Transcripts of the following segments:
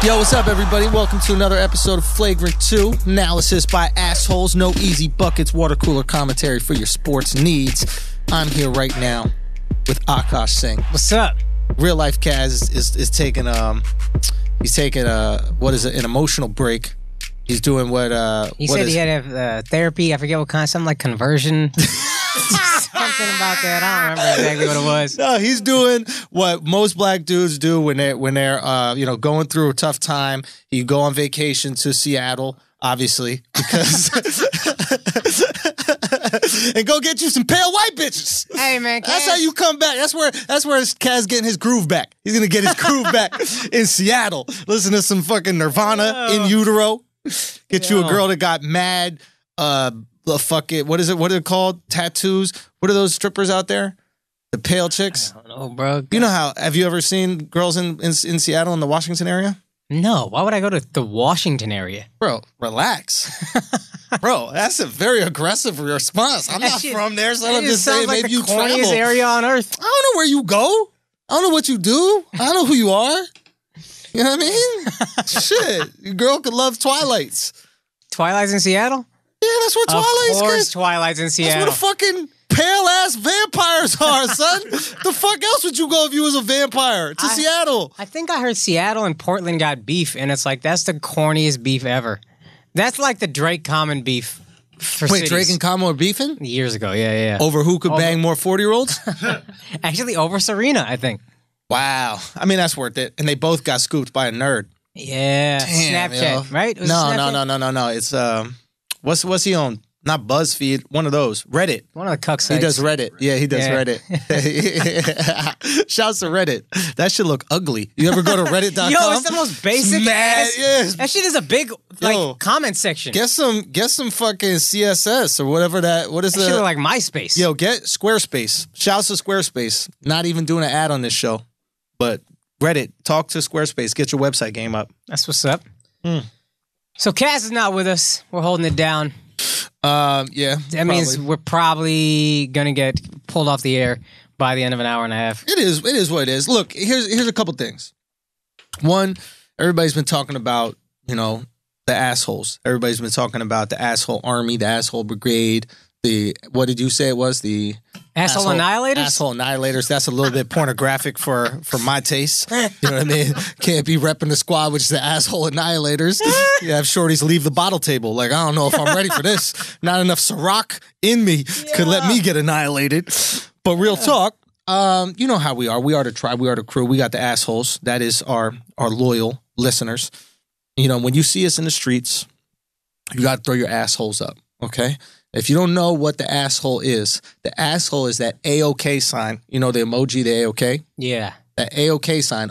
Yo, what's up, everybody? Welcome to another episode of Flagrant 2. Analysis by assholes, no easy buckets, water cooler commentary for your sports needs. I'm here right now with Akaash Singh. What's up? Real life Kaz is taking an emotional break. He's doing what he said he had to have therapy. I forget what kind, something like conversion. Something about that. I don't remember exactly what it was. No, he's doing what most black dudes do when they're going through a tough time. You go on vacation to Seattle, obviously, because and go get you some pale white bitches. Hey man, that's how you come back. That's where Kaz getting his groove back. He's gonna get his groove back in Seattle. Listen to some fucking Nirvana in utero. Get you a girl that got mad. The fucking what are it called? Tattoos. What are those strippers out there? The pale chicks. I don't know, bro. You know how? Have you ever seen girls in Seattle in the Washington area? No. Why would I go to the Washington area? Bro, relax. Bro, that's a very aggressive response. I'm not from there, so I'm just saying maybe you travel. Corniest area on earth. I don't know where you go. I don't know what you do. I don't know who you are. You know what I mean? Shit, your girl could love Twilights. Twilight's in Seattle? Yeah, that's where Twilight's. Of course, Twilight's in Seattle. That's where the fucking pale-ass vampires are, son. The fuck else would you go if you was a vampire? To Seattle. I think I heard Seattle and Portland got beef, and it's like, that's the corniest beef ever. That's like the Drake-Common beef for cities. Drake and Common were beefing? Years ago, yeah. Over who could bang more 40-year-olds? Actually, over Serena, I think. Wow. I mean, that's worth it. And they both got scooped by a nerd. Yeah. Damn, Snapchat, right? No. It's, what's he on? Not BuzzFeed, one of those. Reddit. One of the cuck sites. He does Reddit. Yeah, he does Reddit. Shouts to Reddit. That shit look ugly. You ever go to reddit.com? Yo, it's the most basic ass. Yes. That shit is a big comment section. Get some fucking CSS or whatever that. What is that? Shit look like MySpace. Yo, get Squarespace. Shouts to Squarespace. Not even doing an ad on this show, but Reddit. Talk to Squarespace. Get your website game up. That's what's up. So Cass is not with us. We're holding it down. Yeah. That means we're probably gonna get pulled off the air by the end of an hour and a half. It is what it is. Look, here's a couple things. One, everybody's been talking about, the assholes. Everybody's been talking about the asshole army, the asshole brigade, what did you say it was? The Asshole annihilators? Asshole annihilators. That's a little bit pornographic for my taste. You know what I mean? Can't be repping the squad, which is the asshole annihilators. You have shorties leave the bottle table. Like, I don't know if I'm ready for this. Not enough Ciroc in me could let me get annihilated. But real talk, you know how we are. We are the tribe. We are the crew. We got the assholes. That is our loyal listeners. When you see us in the streets, you got to throw your assholes up, okay? If you don't know what the asshole is that A-OK sign. You know the emoji, the A-OK? Yeah. That A-OK sign.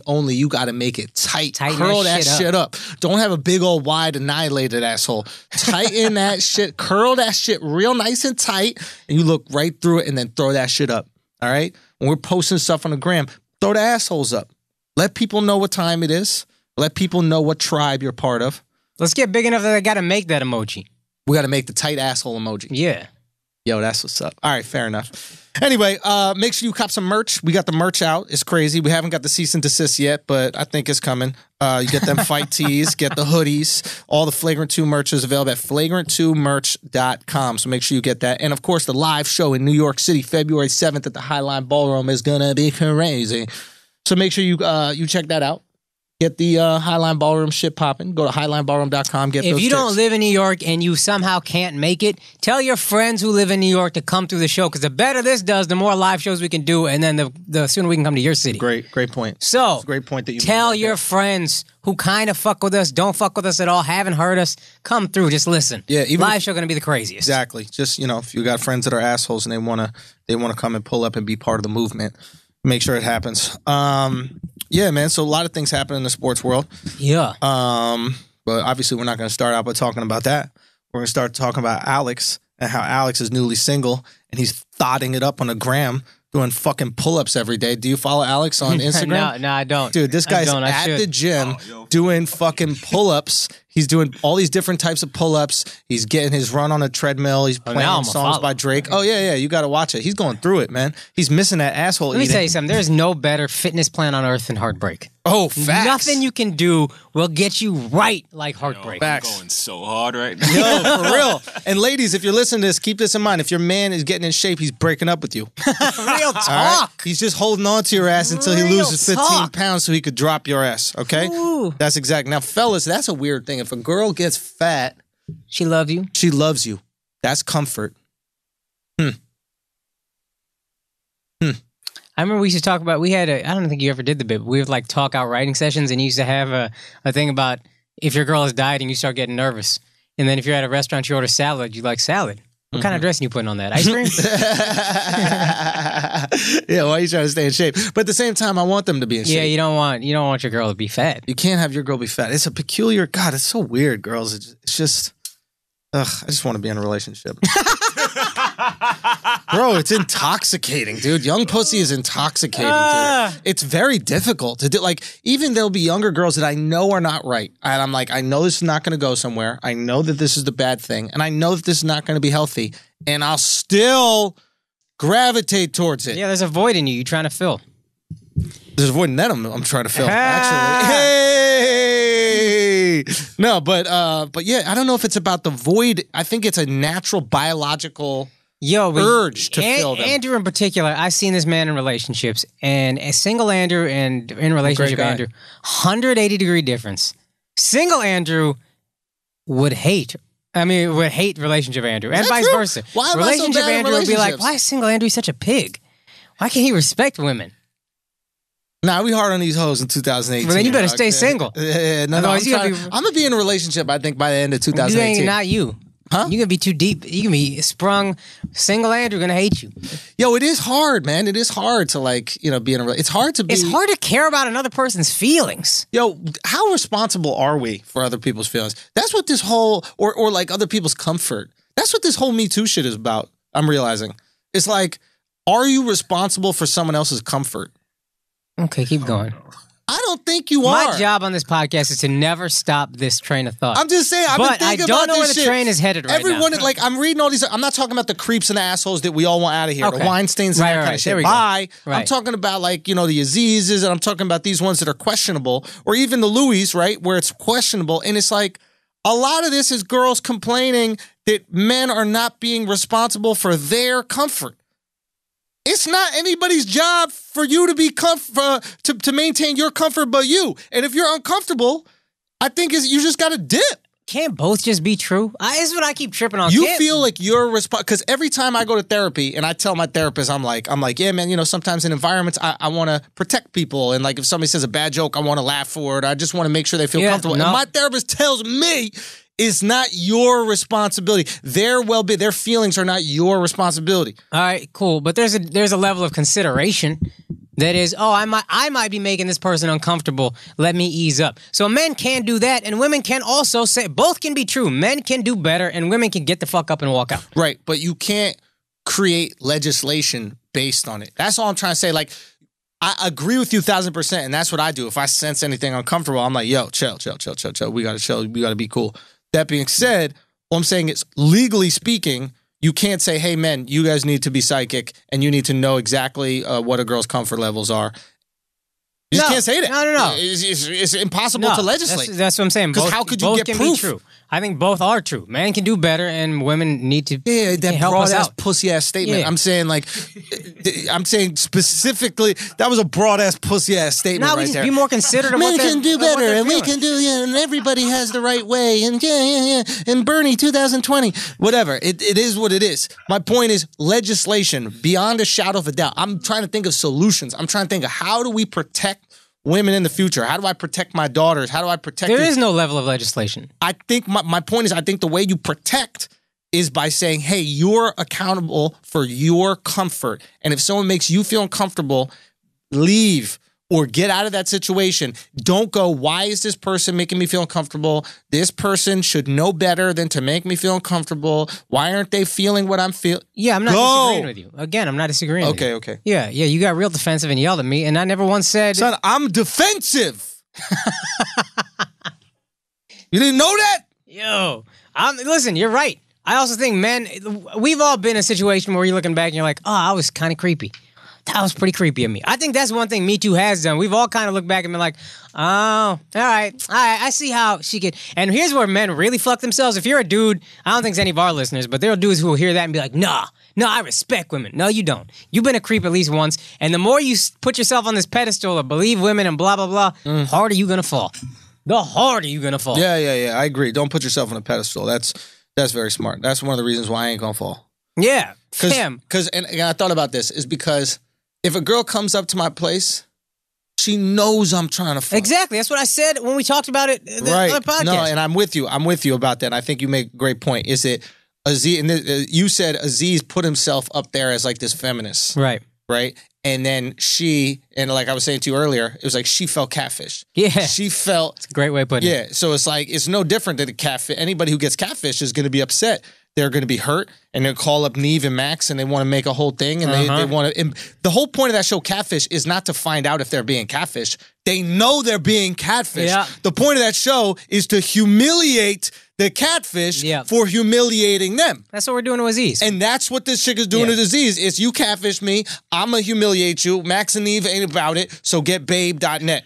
Only you got to make it tight. Curl that shit up. Don't have a big old wide annihilated asshole. Tighten that shit. Curl that shit real nice and tight. And you look right through it and then throw that shit up. All right? When we're posting stuff on the gram, throw the assholes up. Let people know what time it is. Let people know what tribe you're part of. Let's get big enough that I got to make that emoji. We got to make the tight asshole emoji. Yeah. Yo, that's what's up. All right, fair enough. Anyway, make sure you cop some merch. We got the merch out. It's crazy. We haven't got the cease and desist yet, but I think it's coming. You get them fight tees, get the hoodies. All the Flagrant 2 merch is available at flagrant2merch.com. So make sure you get that. And of course, the live show in New York City, February 7th at the Highline Ballroom is going to be crazy. So make sure you check that out. Get the Highline Ballroom shit popping. Go to highlineballroom.com. Get those If you tickets. don't live in New York and you somehow can't make it, tell your friends who live in New York to come through the show, because the better this does, the more live shows we can do, and then the sooner we can come to your city. Great point. So, it's a great point that you tell your friends who kind of fuck with us, don't fuck with us at all, haven't heard us, come through, just listen. Yeah, live show going to be the craziest. Exactly. Just, if you got friends that are assholes and they want to come and pull up and be part of the movement, make sure it happens. Yeah, man. So a lot of things happen in the sports world. Yeah. But obviously we're not going to start out by talking about that. We're going to start talking about Alex and how Alex is newly single and he's thotting it up on the gram, doing fucking pull-ups every day. Do you follow Alex on Instagram? No, I don't. Dude, this guy's at the gym doing fucking pull-ups. He's doing all these different types of pull-ups. He's getting his run on a treadmill. He's playing songs by Drake. Oh, yeah. You got to watch it. He's going through it, man. He's missing that asshole Let me tell you something. There's no better fitness plan on earth than Heartbreak. Oh, facts. Nothing you can do will get you right like heartbreak. I'm going so hard right now. Yo, for real. And ladies, if you're listening to this, keep this in mind. If your man is getting in shape, he's breaking up with you. Real talk. All right? He's just holding on to your ass until he Real loses 15 talk. pounds so he could drop your ass, okay? Ooh. That's exact. Now, fellas, that's a weird thing. If a girl gets fat, She loved you. she loves you. That's comfort. I remember we used to talk about, I don't think you ever did the bit, but we would like talk out writing sessions, and you used to have a thing about if your girl is dieting, you start getting nervous. And then if you're at a restaurant, you order salad, you like salad. What kind of dressing you putting on that? Ice cream? Yeah, why are you trying to stay in shape? But at the same time, I want them to be in shape. Yeah, you don't want your girl to be fat. You can't have your girl be fat. It's a peculiar, God, it's so weird, girls. It's just, I just want to be in a relationship. Bro, it's intoxicating, dude. Young pussy is intoxicating, dude. It's very difficult to do. Like, even there'll be younger girls that I know are not right. And I'm like, I know this is not going to go somewhere. I know that this is the bad thing. And I know that this is not going to be healthy. And I'll still gravitate towards it. Yeah, there's a void in you you're trying to fill. There's a void in that I'm trying to fill, actually. Hey! No, but yeah, I don't know if it's about the void. I think it's a natural biological urge to fill them. Andrew in particular, I've seen this man in relationships, and a single Andrew and in relationship Andrew, 180-degree difference. Single Andrew would hate relationship Andrew, and vice versa. Why am I so bad in Andrew would be like, relationships? why is single Andrew such a pig? Why can't he respect women? Nah, we hard on these hoes in 2018. Well, then you better stay single. Yeah, no, I'm going to be in a relationship, I think, by the end of 2018. Not you. Huh? You're going to be too deep. You can be sprung. Single Andrew going to hate you. Yo, it is hard, man. It is hard to, like, be in a relationship. It's hard to be... It's hard to care about another person's feelings. Yo, how responsible are we for other people's feelings? That's what this whole... Or like, other people's comfort. That's what this whole Me Too shit is about, I'm realizing. It's like, are you responsible for someone else's comfort? Okay, keep going. I don't think you are. My job on this podcast is to never stop this train of thought. I'm just saying, I've been thinking about this shit. But I don't know where the train is headed right now. Everyone, like, I'm reading all these, I'm not talking about the creeps and the assholes that we all want out of here, the Weinsteins and that kind of shit. Bye. I'm talking about, like, the Azizes, and I'm talking about these ones that are questionable, or even the Louis, right, where it's questionable, and it's like, a lot of this is girls complaining that men are not being responsible for their comfort. It's not anybody's job for you to be to maintain your comfort but you. And if you're uncomfortable, I think you just got to dip. Can't both just be true? This is what I keep tripping on. You feel like you're responsible, because every time I go to therapy and I tell my therapist, I'm like, yeah, man, sometimes in environments, I want to protect people. And like, if somebody says a bad joke, I want to laugh for it. I just want to make sure they feel comfortable. No. And my therapist tells me, it's not your responsibility. Their well-being, their feelings are not your responsibility. All right, cool. But there's a level of consideration that is, I might be making this person uncomfortable. Let me ease up. So men can do that, and women can also say, both can be true. Men can do better, and women can get the fuck up and walk out. Right, but you can't create legislation based on it. That's all I'm trying to say. Like, I agree with you 1,000%, and that's what I do. If I sense anything uncomfortable, I'm like, yo, chill. We got to chill. We got to be cool. That being said, what I'm saying is, legally speaking, you can't say, hey, men, you guys need to be psychic and you need to know exactly what a girl's comfort levels are. You just can't say that. No. It's impossible to legislate. That's what I'm saying. Because how could you get proof? Be true. I think both are true. Men can do better, and women need to that broad-ass, pussy-ass statement. Yeah. I'm saying specifically, that was a broad-ass, pussy-ass statement right there. Be more considerate of Men can do better, and we can do, and everybody has the right way, and and Bernie 2020, whatever. It is what it is. My point is legislation, beyond a shadow of a doubt. I'm trying to think of solutions. I'm trying to think of how do we protect women in the future? How do I protect my daughters? How do I protect... There is no level of legislation. I think my point is, I think the way you protect is by saying, hey, you're accountable for your comfort. And if someone makes you feel uncomfortable, leave or get out of that situation. Don't go, why is this person making me feel uncomfortable? This person should know better than to make me feel uncomfortable. Why aren't they feeling what I'm feeling? Yeah, I'm not disagreeing with you. Again, I'm not disagreeing with you. Okay. Yeah, you got real defensive and yelled at me, and I never once said... Son, I'm defensive. You didn't know that? Yo, listen, you're right. I also think men, we've all been in a situation where you're looking back and you're like, I was kind of creepy. That was pretty creepy of me. I think that's one thing Me Too has done. We've all kind of looked back and been like, oh, all right, I see how she could. And here's where men really fuck themselves. If you're a dude, I don't think it's any of our listeners, but there are dudes who will hear that and be like, nah, I respect women. No, you don't. You've been a creep at least once. And the more you put yourself on this pedestal of believe women and blah, blah, blah, the harder you're going to fall. The harder you're going to fall. Yeah. I agree. Don't put yourself on a pedestal. That's very smart. That's one of the reasons why I ain't going to fall. Yeah. Because and I thought about this, is because if a girl comes up to my place, she knows I'm trying to fuck. Exactly. That's what I said when we talked about it the other podcast. No, and I'm with you. I'm with you about that. And I think you make a great point. Is it Aziz? And you said Aziz put himself up there as like this feminist. Right. Right. And then and like I was saying to you earlier, it was like she felt catfish. Yeah. She felt. It's a great way of putting it. Yeah. So it's like, it's no different than a catfish. Anybody who gets catfish is going to be upset. They're going to be hurt, and they'll call up Neve and Max, and they want to make a whole thing, and they want to. The whole point of that show, Catfish, is not to find out if they're being catfish. They know they're being catfish. Yeah. The point of that show is to humiliate the catfish for humiliating them. That's what we're doing to Aziz. And that's what this chick is doing to Aziz. Is you catfish me, I'm going to humiliate you. Max and Neve ain't about it, so get babe.net.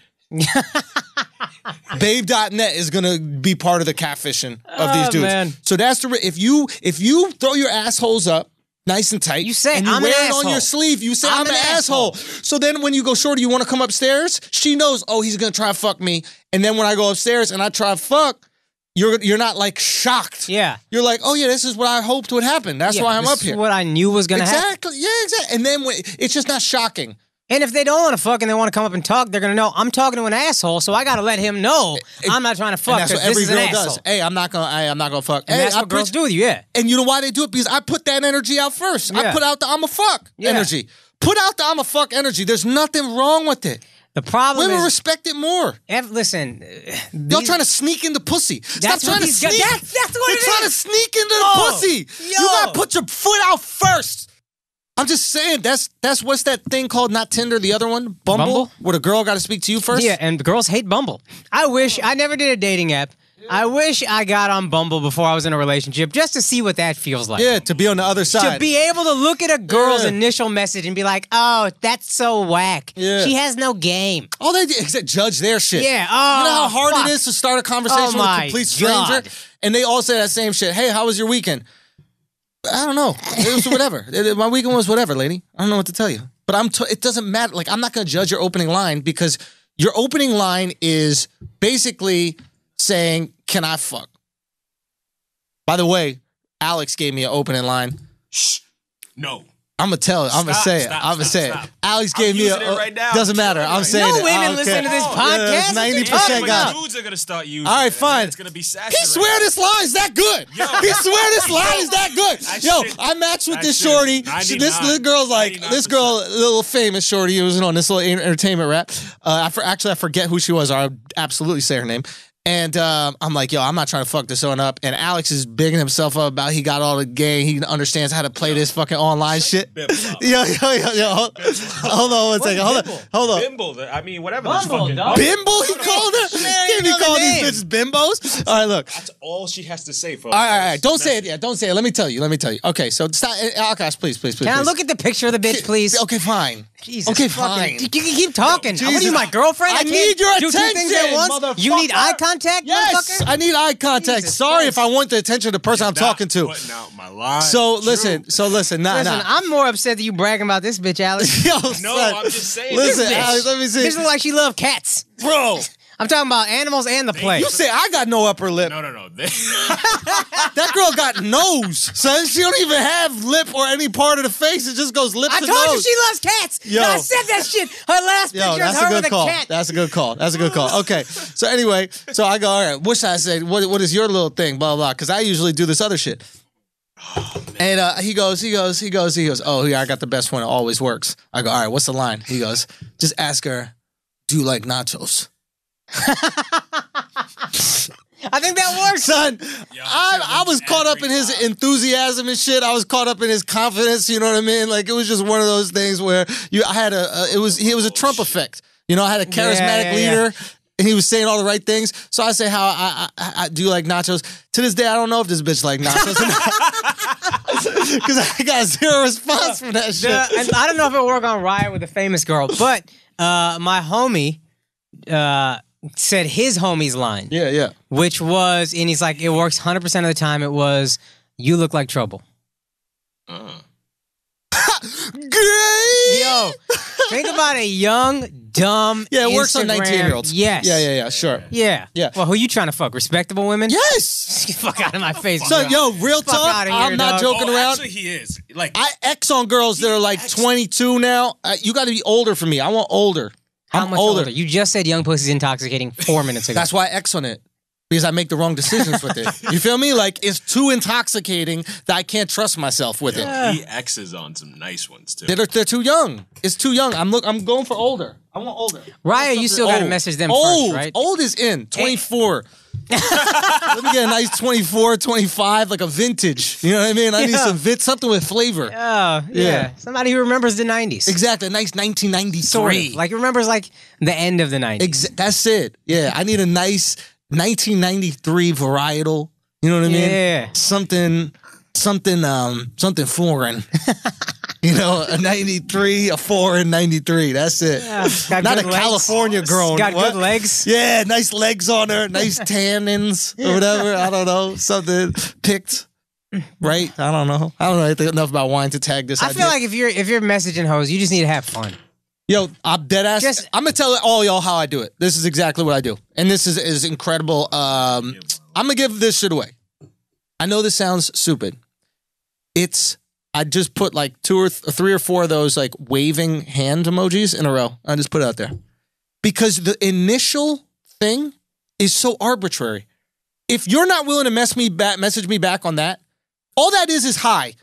Babe.net is gonna be part of the catfishing of these dudes. Man. So that's if you throw your assholes up nice and tight, you say and you I'm wear an it asshole. on your sleeve, you say I'm an asshole. So then when you go, shorty, you want to come upstairs? She knows, oh, he's gonna try to fuck me. And then when I go upstairs and I try to fuck, you're not like shocked. Yeah. You're like, oh yeah, this is what I hoped would happen. That's why I'm up here. This is what I knew was gonna happen. Exactly. Yeah, exactly. And then it's just not shocking. And if they don't want to fuck and they want to come up and talk, they're going to know I'm talking to an asshole, so I got to let him know I'm not trying to fuck because this is an asshole. Does. Hey, I'm not gonna fuck. And that's what girls do with you, yeah. And you know why they do it? Because I put that energy out first. Yeah. I put out the I'm a fuck energy. Put out the I'm a fuck energy. There's nothing wrong with it. The problem women respect it more. Listen, y'all trying to sneak into pussy. Stop trying to sneak. That's what They're trying to sneak into the pussy. Yo. You gotta put your foot out first. I'm just saying, that's what's that thing called, not Tinder, the other one? Bumble? Where the girl got to speak to you first? Yeah, and girls hate Bumble. I never did a dating app. I wish I got on Bumble before I was in a relationship just to see what that feels like. Yeah, to be on the other side. To be able to look at a girl's initial message and be like, oh, that's so whack. Yeah. She has no game. All they do is judge their shit. Yeah. Oh, you know how hard it is to start a conversation with a complete stranger? God. And they all say that same shit. Hey, how was your weekend? I don't know. It was whatever. My weekend was whatever, lady. I don't know what to tell you. But it doesn't matter. Like, I'm not going to judge your opening line because your opening line is basically saying, can I fuck? By the way, Alex gave me an opening line. Shh. No. I'm going to tell it. I'm going to say it. I'm going to say it. Alex gave me a... Right now. Doesn't matter. I'm saying it. No women listen to this podcast. 90% got it. Dudes are going to start using all right, fine. It's going to be saturated. He swear this line is that good. He swear this line is that good. Yo, I matched with this shorty. This girl's like... This girl, a little famous shorty, who was on this little entertainment rap. Actually, I forget who she was. Or I would absolutely say her name. And I'm like, yo, I'm not trying to fuck this one up. And Alex is bigging himself up about he got all the game. He understands how to play this fucking online shit. Yo. Hold on one second. Hold on. Bimble. I mean, whatever. Bumble, Bimble, he called her? Can't he call these bitches bimbos? All right, look. That's all she has to say, folks. All right. Don't say it. Yeah, don't say it. Let me tell you. Okay, so stop. Akaash, please. Can I look at the picture of the bitch, please? Okay, fine. Jesus. Okay, fine. You can keep talking. What are you, my girlfriend? I need your attention, do two things at once? You need eye contact, yes, I need eye contact. Jesus Sorry Christ. if I want the attention of the person I'm talking to. Putting out my line. So listen, nah. I'm more upset that you bragging about this bitch, Alex. Yo, no, son. I'm just saying. Listen, Alex, let me see. This is like she love cats. Bro. I'm talking about animals and the play. You say I got no upper lip. No. That girl got nose, son. She don't even have lip or any part of the face. It just goes lips to nose. I told you she loves cats. Yo. No, I said that shit. Her last picture is her with a cat. That's a good call. Okay. So anyway, I go, all right, what should I say? What is your little thing? Blah, blah, because I usually do this other shit. And he goes, oh, yeah, I got the best one. It always works. I go, all right, what's the line? He goes, just ask her, do you like nachos? I think that works, son. I was caught up in his enthusiasm and shit. I was caught up in his confidence. You know what I mean? Like, it was just one of those things where he was a Trump effect. You know, I had a charismatic leader. And he was saying all the right things. So I say, how I do you like nachos? To this day, I don't know if this bitch like nachos or not. Because I got zero response from that shit. And I don't know if it'll work on Riot with a famous girl, but my homie said his homie's line. Yeah. Which was, and he's like, it works 100% of the time. It was, you look like trouble. Gay! Yo, think about a young, dumb Yeah, it works on Instagram- 19-year-olds. Yes. Yeah, sure. Yeah. Yeah. Well, who you trying to fuck? Respectable women? Yes! Get the fuck out of my face. So, bro. yo, real Fuck talk, outta here, I'm not dog. joking around. Actually, he is. Like, I X on girls that are like 22 now. You got to be older for me. I want older. How I'm much older? You just said young pussy's intoxicating 4 minutes ago. That's why I X on it. Because I make the wrong decisions with it. You feel me? Like, it's too intoxicating that I can't trust myself with it. he X's on some nice ones, too. They're too young. It's too young. I'm going for older. I want older. Riot, you still got to Old. message them Old. first, right? Old is in. 24. Let me get a nice 24, 25, like a vintage. You know what I mean? I need Yeah. something with flavor. Oh, yeah. Somebody who remembers the 90s. Exactly. A nice 1993. Sort of. Like, remembers, like, the end of the 90s. That's it. Yeah. I need a nice 1993 varietal. You know what I mean? Yeah. Something foreign. You know, a 93, a foreign 93. That's it. Yeah, got Not a good legs. California grown. Got What? good legs. Yeah, nice legs on her, nice tannins or whatever. I don't know. Something picked. Right? I don't know. I don't know anything enough about wine to tag this I idea. feel like if you're messaging hoes, you just need to have fun. Yo, I'm dead ass. I'm gonna tell all y'all how I do it. This is exactly what I do, and this is incredible. I'm gonna give this shit away. I know this sounds stupid. I just put like 2 or 3 or 4 of those like waving hand emojis in a row. I just put it out there because the initial thing is so arbitrary. If you're not willing to message me back on that, all that is hi.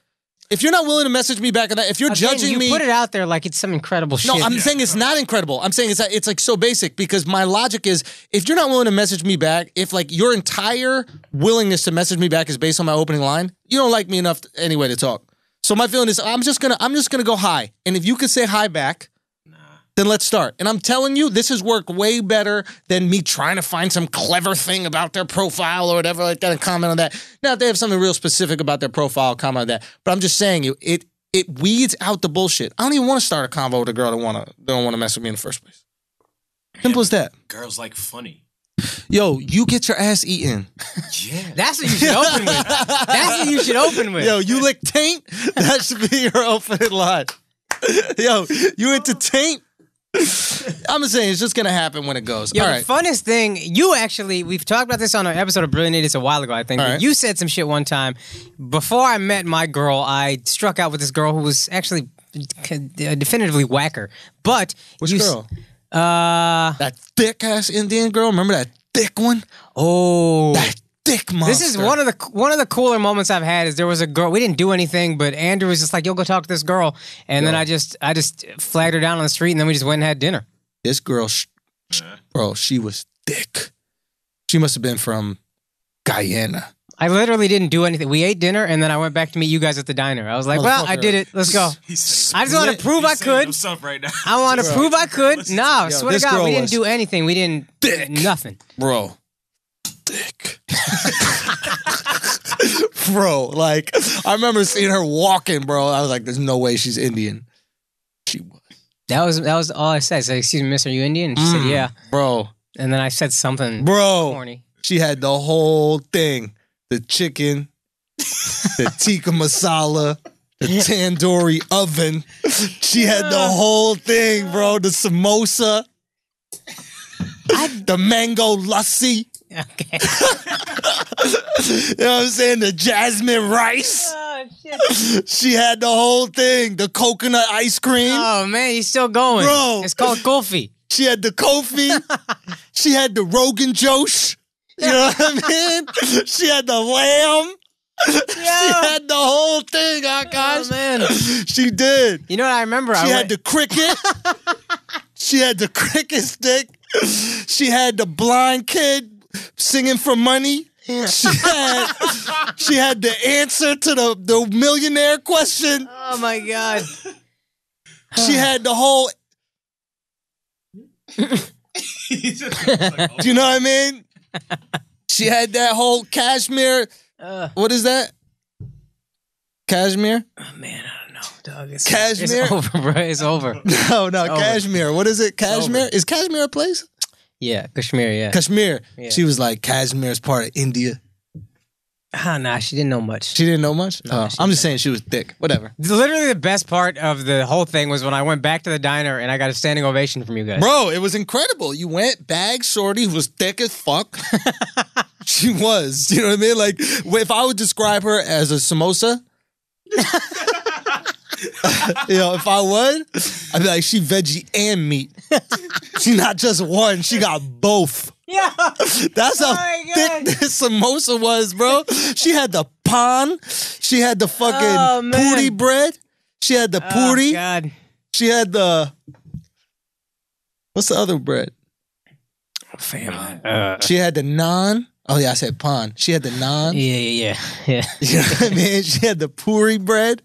If you're not willing to message me back on that, if you're judging me, you put it out there like it's some incredible shit. no, I'm saying it's not incredible. I'm saying it's like so basic because my logic is if you're not willing to message me back, if like your entire willingness to message me back is based on my opening line, you don't like me enough anyway to talk. So my feeling is I'm just gonna go hi, and if you could say hi back, then let's start. And I'm telling you, this has worked way better than me trying to find some clever thing about their profile or whatever like that and comment on that. Now, if they have something real specific about their profile, I'll comment on that. But I'm just saying it weeds out the bullshit. I don't even want to start a convo with a girl that don't want to mess with me in the first place. Simple as that. Girls like funny. Yo, you get your ass eaten. Yeah. That's what you should open with. That's what you should open with. Yo, you lick taint? That should be your opening line. Yo, you into taint? I'm just saying, it's just going to happen when it goes. Yo, All the right. funnest thing, we've talked about this on an episode of Brilliant Idiots a while ago, I think. All But right. you said some shit one time. Before I met my girl, I struck out with this girl who was actually definitively whacker. But Which girl? Uh, That thick-ass Indian girl? Remember that thick one? oh. That thick monster. This is one of the cooler moments I've had. Is there was a girl, we didn't do anything, but Andrew was just like, "Yo, go talk to this girl," and then I just flagged her down on the street, and then we just went and had dinner. This girl, bro, she was thick. She must have been from Guyana. I literally didn't do anything. We ate dinner, and then I went back to meet you guys at the diner. I was like, "Well, I did it. Let's go." I just want to prove I could. Right now. I want to prove I could. No, I swear to this God, girl we didn't was do anything. We didn't thick. nothing. Bro. Thick. Bro, like, I remember seeing her walking, bro. I was like, there's no way she's Indian. She was. That was all I said. I said, "Excuse me, miss, are you Indian?" And she said, "Yeah." Bro. And then I said something corny. She had the whole thing. The chicken, the tikka masala, the tandoori oven. She had the whole thing, bro. The samosa, the mango lassi. Okay. You know what I'm saying? The jasmine rice. Oh, shit. She had the whole thing. The coconut ice cream. Oh, man, he's still going. Bro. It's called Kulfi. She had the Kofi. She had the Rogan Josh. You know what I mean? She had the lamb. She had the whole thing, Akaash. Oh, man. She did. You know what I remember? She had the cricket. She had the cricket stick. She had the blind kid singing for money. She had the answer to the millionaire question. Oh, my God. She had the whole Do you know what I mean? She had that whole cashmere. What is that? Cashmere? Oh, man, I don't know, dog. Cashmere? It's over, bro. It's over. No, cashmere. What is it? Cashmere? Is Cashmere a place? Yeah, Kashmir, yeah. Kashmir. Yeah. She was like, Kashmir is part of India. Oh, nah, she didn't know much. She didn't know much? No, I'm just saying she was thick. Whatever. Literally the best part of the whole thing was when I went back to the diner and I got a standing ovation from you guys. Bro, it was incredible. You went, bag shorty, who was thick as fuck. She was. You know what I mean? Like, if I would describe her as a samosa, you know, if I would, I'd be like, she veggie and meat. She not just one, she got both. Yeah. That's how thick this samosa was, bro. She had the pan. She had the fucking puri bread. She had the puri. Oh, God. She had the... What's the other bread? Fam. She had the naan. Oh, yeah, I said pan. She had the naan. Yeah. You know what I mean? She had the puri bread.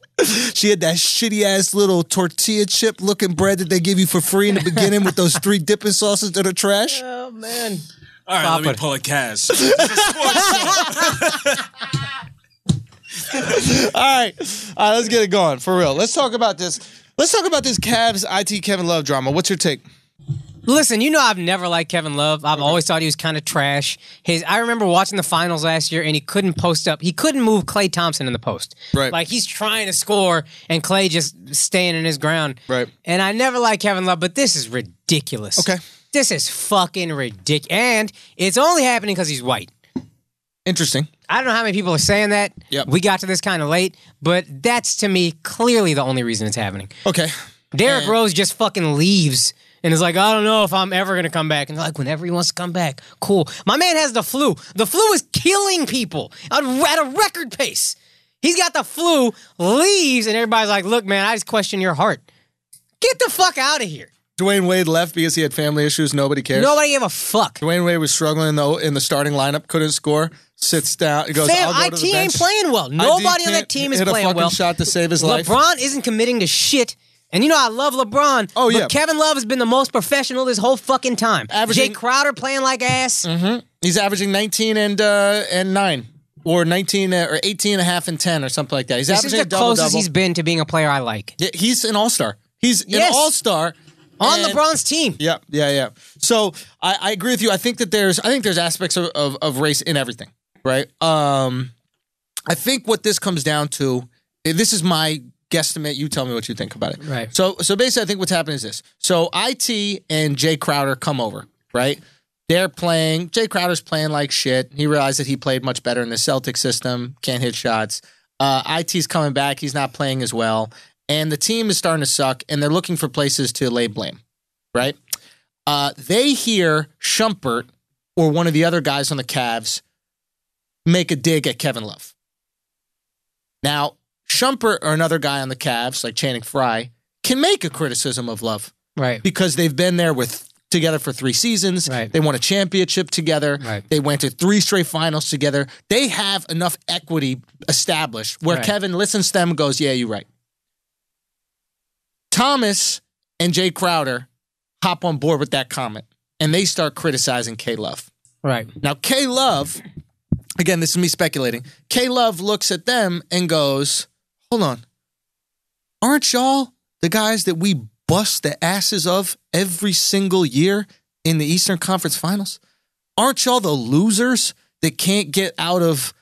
She had that shitty-ass little tortilla chip-looking bread that they give you for free in the beginning with those 3 dipping sauces that are trash. Oh, man. All right, let me pull a Cass. All right, let's get it going, for real. Let's talk about this. Let's talk about this Cavs IT Kevin Love drama. What's your take? Listen, you know I've never liked Kevin Love. I've always thought he was kind of trash. I remember watching the finals last year, and he couldn't post up. He couldn't move Klay Thompson in the post. Right. Like, he's trying to score, and Klay just staying in his ground. Right. And I never liked Kevin Love, but this is ridiculous. Okay. This is fucking ridiculous. And it's only happening because he's white. Interesting. I don't know how many people are saying that. Yep. We got to this kind of late, but that's, to me, clearly the only reason it's happening. Okay. Derrick Rose just fucking leaves and is like, I don't know if I'm ever going to come back. And they're like, whenever he wants to come back, cool. My man has the flu. The flu is killing people at a record pace. He's got the flu, leaves, and everybody's like, look, man, I just question your heart. Get the fuck out of here. Dwayne Wade left because he had family issues. Nobody cares. Nobody gave a fuck. Dwayne Wade was struggling in the starting lineup, couldn't score, sits down, he goes, Fam, I'll go to IT the bench. ain't playing well. Nobody on that team is hit a playing fucking well. shot to save his life. LeBron isn't committing to shit. And you know I love LeBron. Oh, yeah. But Kevin Love has been the most professional this whole fucking time. Averaging- Jay Crowder playing like ass. Mm-hmm. He's averaging 19 and 9. Or 19 or 18 and a half and 10 or something like that. He's This is averaging the a double-double. closest he's been to being a player I like. Yeah, he's an all-star. He's Yes. an all-star. On and- LeBron's team. Yeah. So I agree with you. I think there's aspects of race in everything, right? I think what this comes down to, this is my guesstimate. You tell me what you think about it. Right. So basically, I think what's happening is this. So IT and Jay Crowder come over, right? They're playing. Jay Crowder's playing like shit. He realized that he played much better in the Celtics system. Can't hit shots. IT's coming back. He's not playing as well. And the team is starting to suck, and they're looking for places to lay blame, right? They hear Shumpert or one of the other guys on the Cavs make a dig at Kevin Love. Now, Shumpert or another guy on the Cavs, like Channing Frye, can make a criticism of Love. Right. Because they've been there together for 3 seasons. Right. They won a championship together. Right. They went to 3 straight finals together. They have enough equity established where Right. Kevin listens to them and goes, yeah, you're right. Thomas and Jay Crowder hop on board with that comment, and they start criticizing K-Love. Right. Now, K-Love, again, this is me speculating, K-Love looks at them and goes, hold on, aren't y'all the guys that we bust the asses of every single year in the Eastern Conference Finals? Aren't y'all the losers that can't get out of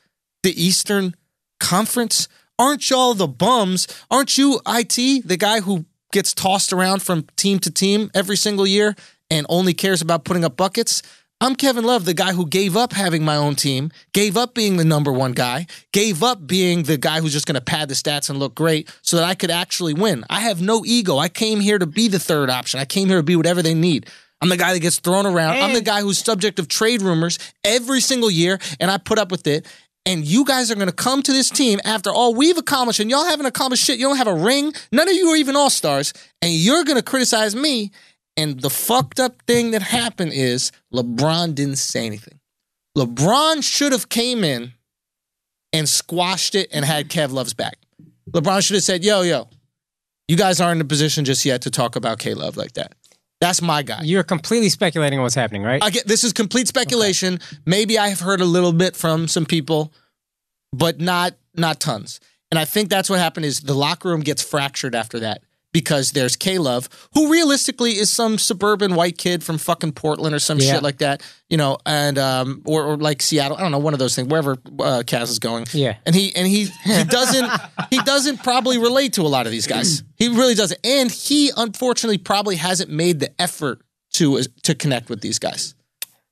the Eastern Conference? Aren't y'all the bums? Aren't you, IT, the guy who gets tossed around from team to team every single year and only cares about putting up buckets? I'm Kevin Love, the guy who gave up having my own team, gave up being the number 1 guy, gave up being the guy who's just going to pad the stats and look great so that I could actually win. I have no ego. I came here to be the third option. I came here to be whatever they need. I'm the guy that gets thrown around. I'm the guy who's subject of trade rumors every single year, and I put up with it. And you guys are going to come to this team after all we've accomplished, and y'all haven't accomplished shit. You don't have a ring. None of you are even all-stars, and you're going to criticize me. And the fucked up thing that happened is LeBron didn't say anything. LeBron should have came in and squashed it and had Kev Love's back. LeBron should have said, yo, you guys aren't in a position just yet to talk about K-Love like that. That's my guy. You're completely speculating on what's happening, right? This is complete speculation. Okay. Maybe I have heard a little bit from some people, but not tons. And I think that's what happened is the locker room gets fractured after that because there's K-Love, who realistically is some suburban white kid from fucking Portland or some shit like that, you know, and or like Seattle. I don't know, one of those things, wherever Kaz is going. Yeah. And he doesn't probably relate to a lot of these guys. He really doesn't. And he unfortunately probably hasn't made the effort to connect with these guys.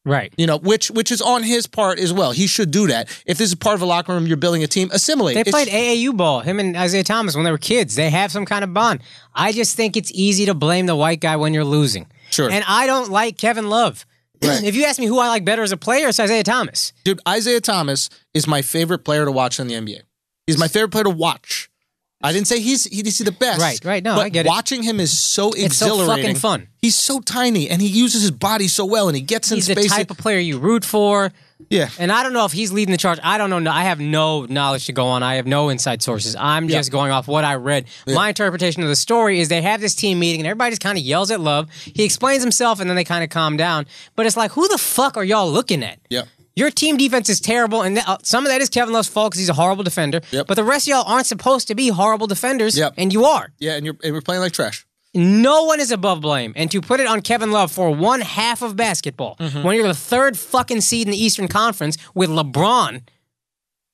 Right. You know, which is on his part as well. He should do that. If this is part of a locker room, you're building a team, assimilate. They played AAU ball, him and Isaiah Thomas, when they were kids. They have some kind of bond. I just think it's easy to blame the white guy when you're losing. Sure. And I don't like Kevin Love. Right. If you ask me who I like better as a player, it's Isaiah Thomas. Dude, Isaiah Thomas is my favorite player to watch in the NBA. He's my favorite player to watch. I didn't say he's the best. Right. No, but I get it. Watching him is so exhilarating. It's so fucking fun. He's so tiny, and he uses his body so well, and he gets in space. He's the type of player you root for. Yeah. And I don't know if he's leading the charge. I don't know. I have no knowledge to go on. I have no inside sources. I'm just going off what I read. Yeah. My interpretation of the story is they have this team meeting, and everybody just kind of yells at Love. He explains himself, and then they kind of calm down. But it's like, who the fuck are y'all looking at? Yeah. Your team defense is terrible, and some of that is Kevin Love's fault because he's a horrible defender. Yep. But the rest of y'all aren't supposed to be horrible defenders, and you are. Yeah, and we're playing like trash. No one is above blame. And to put it on Kevin Love for one half of basketball, when you're the third fucking seed in the Eastern Conference with LeBron,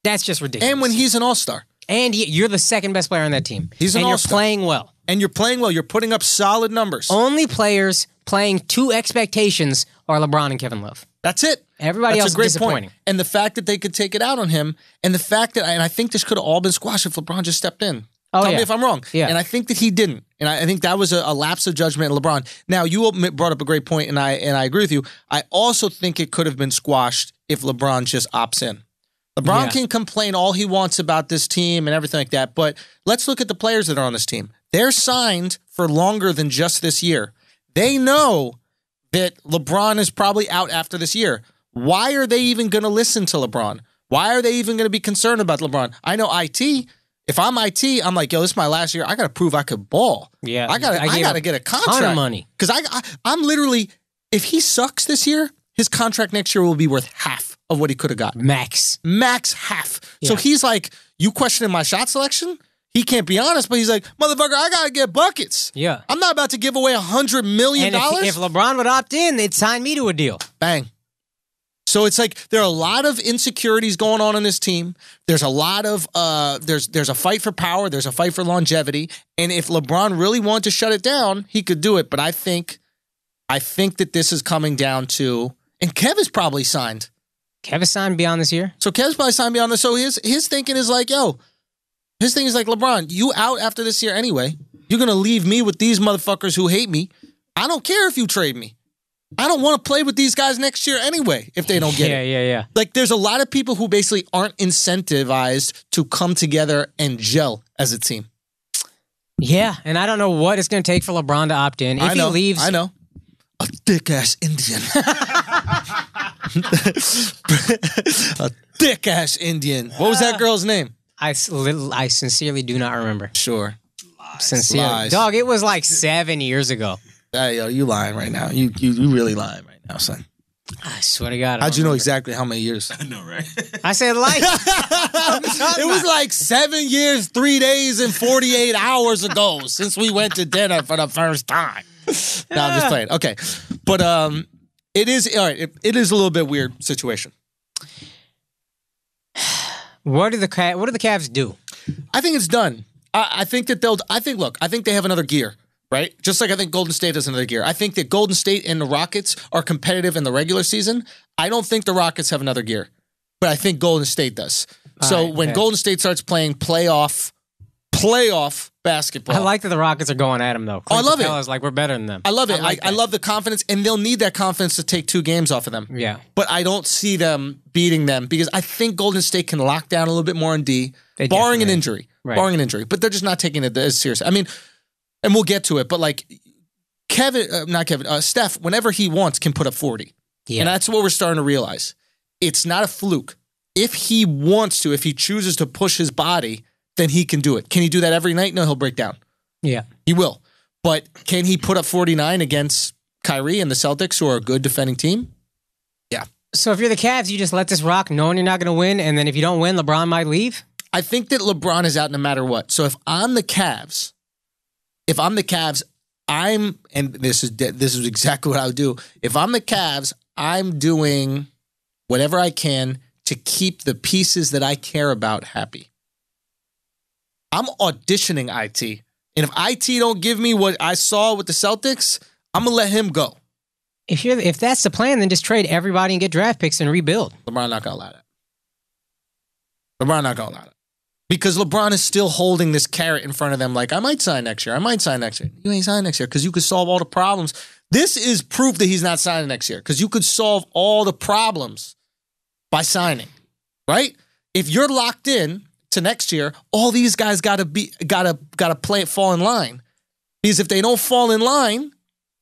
that's just ridiculous. And when he's an all-star. And you're the second best player on that team. He's an all-star. You're playing well. And you're playing well. You're putting up solid numbers. Only players playing to expectations are LeBron and Kevin Love. That's it. Everybody else is disappointing. Point. And the fact that they could take it out on him, and the fact that, and I think this could have all been squashed if LeBron just stepped in. Tell me if I'm wrong. Yeah. And I think that he didn't. And I think that was a lapse of judgment in LeBron. Now, you brought up a great point, and I agree with you. I also think it could have been squashed if LeBron just opts in. LeBron can complain all he wants about this team and everything like that, but let's look at the players that are on this team. They're signed for longer than just this year. They know that LeBron is probably out after this year. Why are they even going to listen to LeBron? Why are they even going to be concerned about LeBron? I know IT. If I'm IT, I'm like, yo, this is my last year. I got to prove I could ball. Yeah, I got to get a contract. Ton of money. Because I'm literally, if he sucks this year, his contract next year will be worth half of what he could have got. Max half. Yeah. So he's like, you questioning my shot selection? He can't be honest, but he's like, motherfucker, I got to get buckets. Yeah. I'm not about to give away $100 million. And if LeBron would opt in, they'd sign me to a deal. Bang. So it's like there are a lot of insecurities going on in this team. There's a lot of there's a fight for power. There's a fight for longevity. And if LeBron really wanted to shut it down, he could do it. But I think that this is coming down to, and Kev is probably signed. Kev is signed beyond this year. So Kev's probably signed beyond this. So his thinking is like, his thing is like, LeBron, you out after this year anyway. You're gonna leave me with these motherfuckers who hate me. I don't care if you trade me. I don't want to play with these guys next year anyway if they don't get it. Yeah. Like, there's a lot of people who basically aren't incentivized to come together and gel as a team. Yeah, and I don't know what it's going to take for LeBron to opt in. If he leaves... I know. A thick-ass Indian. A thick-ass Indian. What was that girl's name? I sincerely do not remember. Sure. Sincerely. Lies. Dog, it was like 7 years ago. Hey, yo, you lying right now. You really lying right now, son. I swear to God. How'd you know exactly how many years? I know, right? I said like. It was like 7 years, 3 days, and 48 hours ago since we went to dinner for the first time. No, I'm just playing. Okay. But it is, all right, it is a little bit weird situation. What do the Cavs do? I think it's done. I think that I think they have another gear. Right? Just like I think Golden State has another gear. I think that Golden State and the Rockets are competitive in the regular season. I don't think the Rockets have another gear, but I think Golden State does. When Golden State starts playing playoff basketball. I like that the Rockets are going at him, though. I love it. Like, we're better than them. I love it. I love the confidence, and they'll need that confidence to take 2 games off of them. Yeah. But I don't see them beating them because I think Golden State can lock down a little bit more on D, barring an injury. Right. Barring an injury. But they're just not taking it as serious. I mean, and we'll get to it, but like Steph, whenever he wants, can put up 40. Yeah. And that's what we're starting to realize. It's not a fluke. If he wants to, if he chooses to push his body, then he can do it. Can he do that every night? No, he'll break down. Yeah. He will. But can he put up 49 against Kyrie and the Celtics, who are a good defending team, yeah. So if you're the Cavs, you just let this rock knowing you're not going to win, and then if you don't win, LeBron might leave? I think that LeBron is out no matter what. So if I'm the Cavs, and this is exactly what I would do. If I'm the Cavs, I'm doing whatever I can to keep the pieces that I care about happy. I'm auditioning IT. And if IT don't give me what I saw with the Celtics, I'm going to let him go. If that's the plan, then just trade everybody and get draft picks and rebuild. LeBron not going to allow that. LeBron not going to allow that. Because LeBron is still holding this carrot in front of them like, I might sign next year. You ain't signing next year because you could solve all the problems. This is proof that he's not signing next year because you could solve all the problems by signing, right? If you're locked in to next year, all these guys gotta fall in line. Because if they don't fall in line,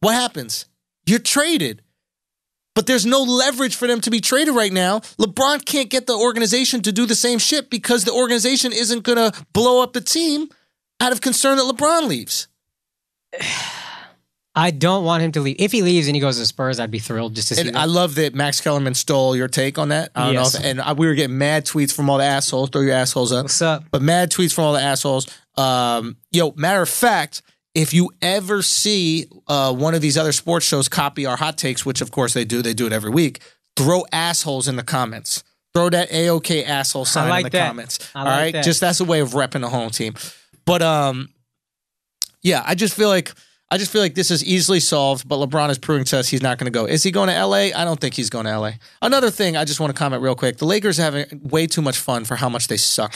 what happens? You're traded. But there's no leverage for them to be traded right now. LeBron can't get the organization to do the same shit because the organization isn't going to blow up the team out of concern that LeBron leaves. I don't want him to leave. If he leaves and he goes to Spurs, I'd be thrilled just to see that. I love that Max Kellerman stole your take on that. I don't know. And we were getting mad tweets from all the assholes. Throw your assholes up. What's up? But mad tweets from all the assholes. Matter of fact, if you ever see one of these other sports shows copy our hot takes, which of course they do it every week, throw assholes in the comments. Throw that AOK asshole sign in the comments. All right? That. Just that's a way of repping the home team. But I just feel like this is easily solved, but LeBron is proving to us he's not going to go. Is he going to LA? I don't think he's going to LA. Another thing I just want to comment real quick. The Lakers are having way too much fun for how much they suck.